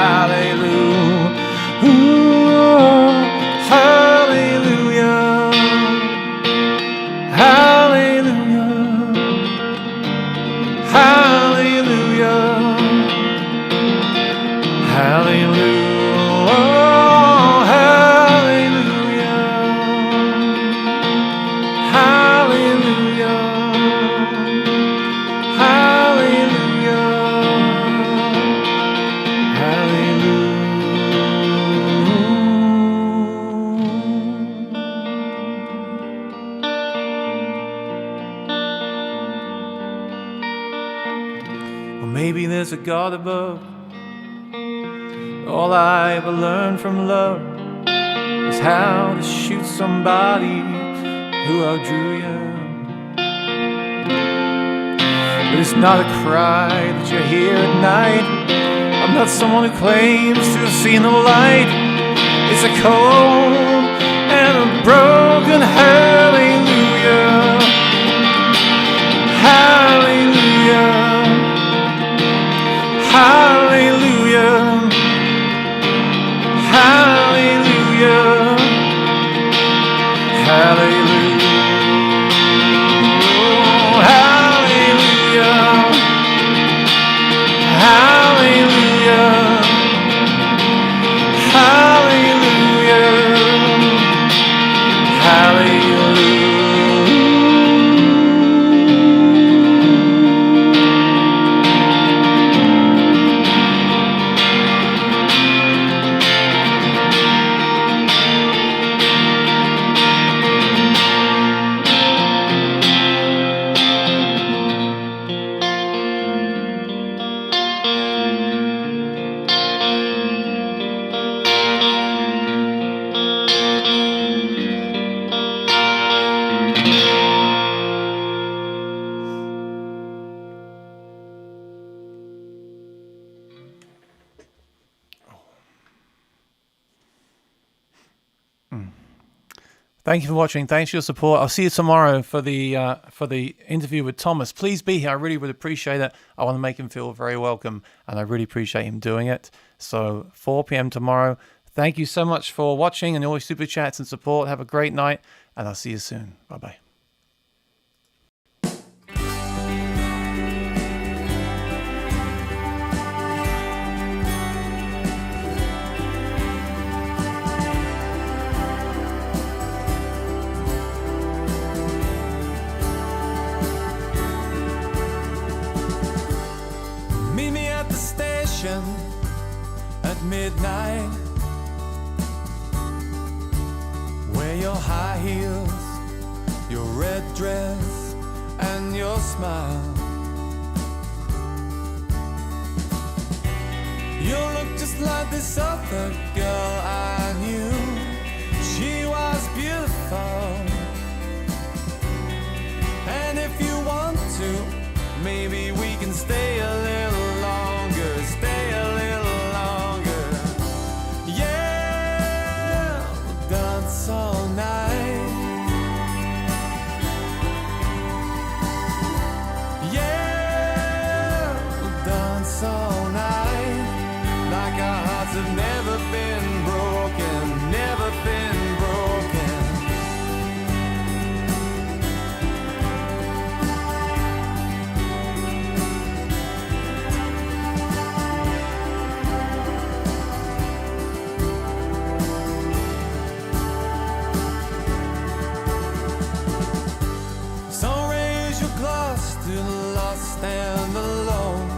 Hallelujah. Ooh, hallelujah. Hallelujah. Hallelujah. Hallelujah. Maybe there's a God above. All I ever learned from love is how to shoot somebody who outdrew you. But it's not a cry that you're here at night. I'm not someone who claims to have seen the light. It's a cold and a broken hallelujah. Hallelujah. Hallelujah. Hallelujah. Hallelujah. Hallelujah. Hallelujah. Hallelujah. Thank you for watching. Thanks for your support. I'll see you tomorrow for the interview with Thomas. Please be here. I really would appreciate it. I want to make him feel very welcome, and I really appreciate him doing it. So 4 p.m. tomorrow. Thank you so much for watching and all your super chats and support. Have a great night, and I'll see you soon. Bye-bye. Meet me at the station at midnight. Wear your high heels, your red dress, and your smile. You look just like this other girl I knew. She was beautiful. And if you want to, maybe we can stay a little longer, stay a little longer. Yeah, we'll dance all night. Yeah, we'll dance all night. Like our hearts have never been broken, never been broken. To the lost and alone.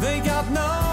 They got no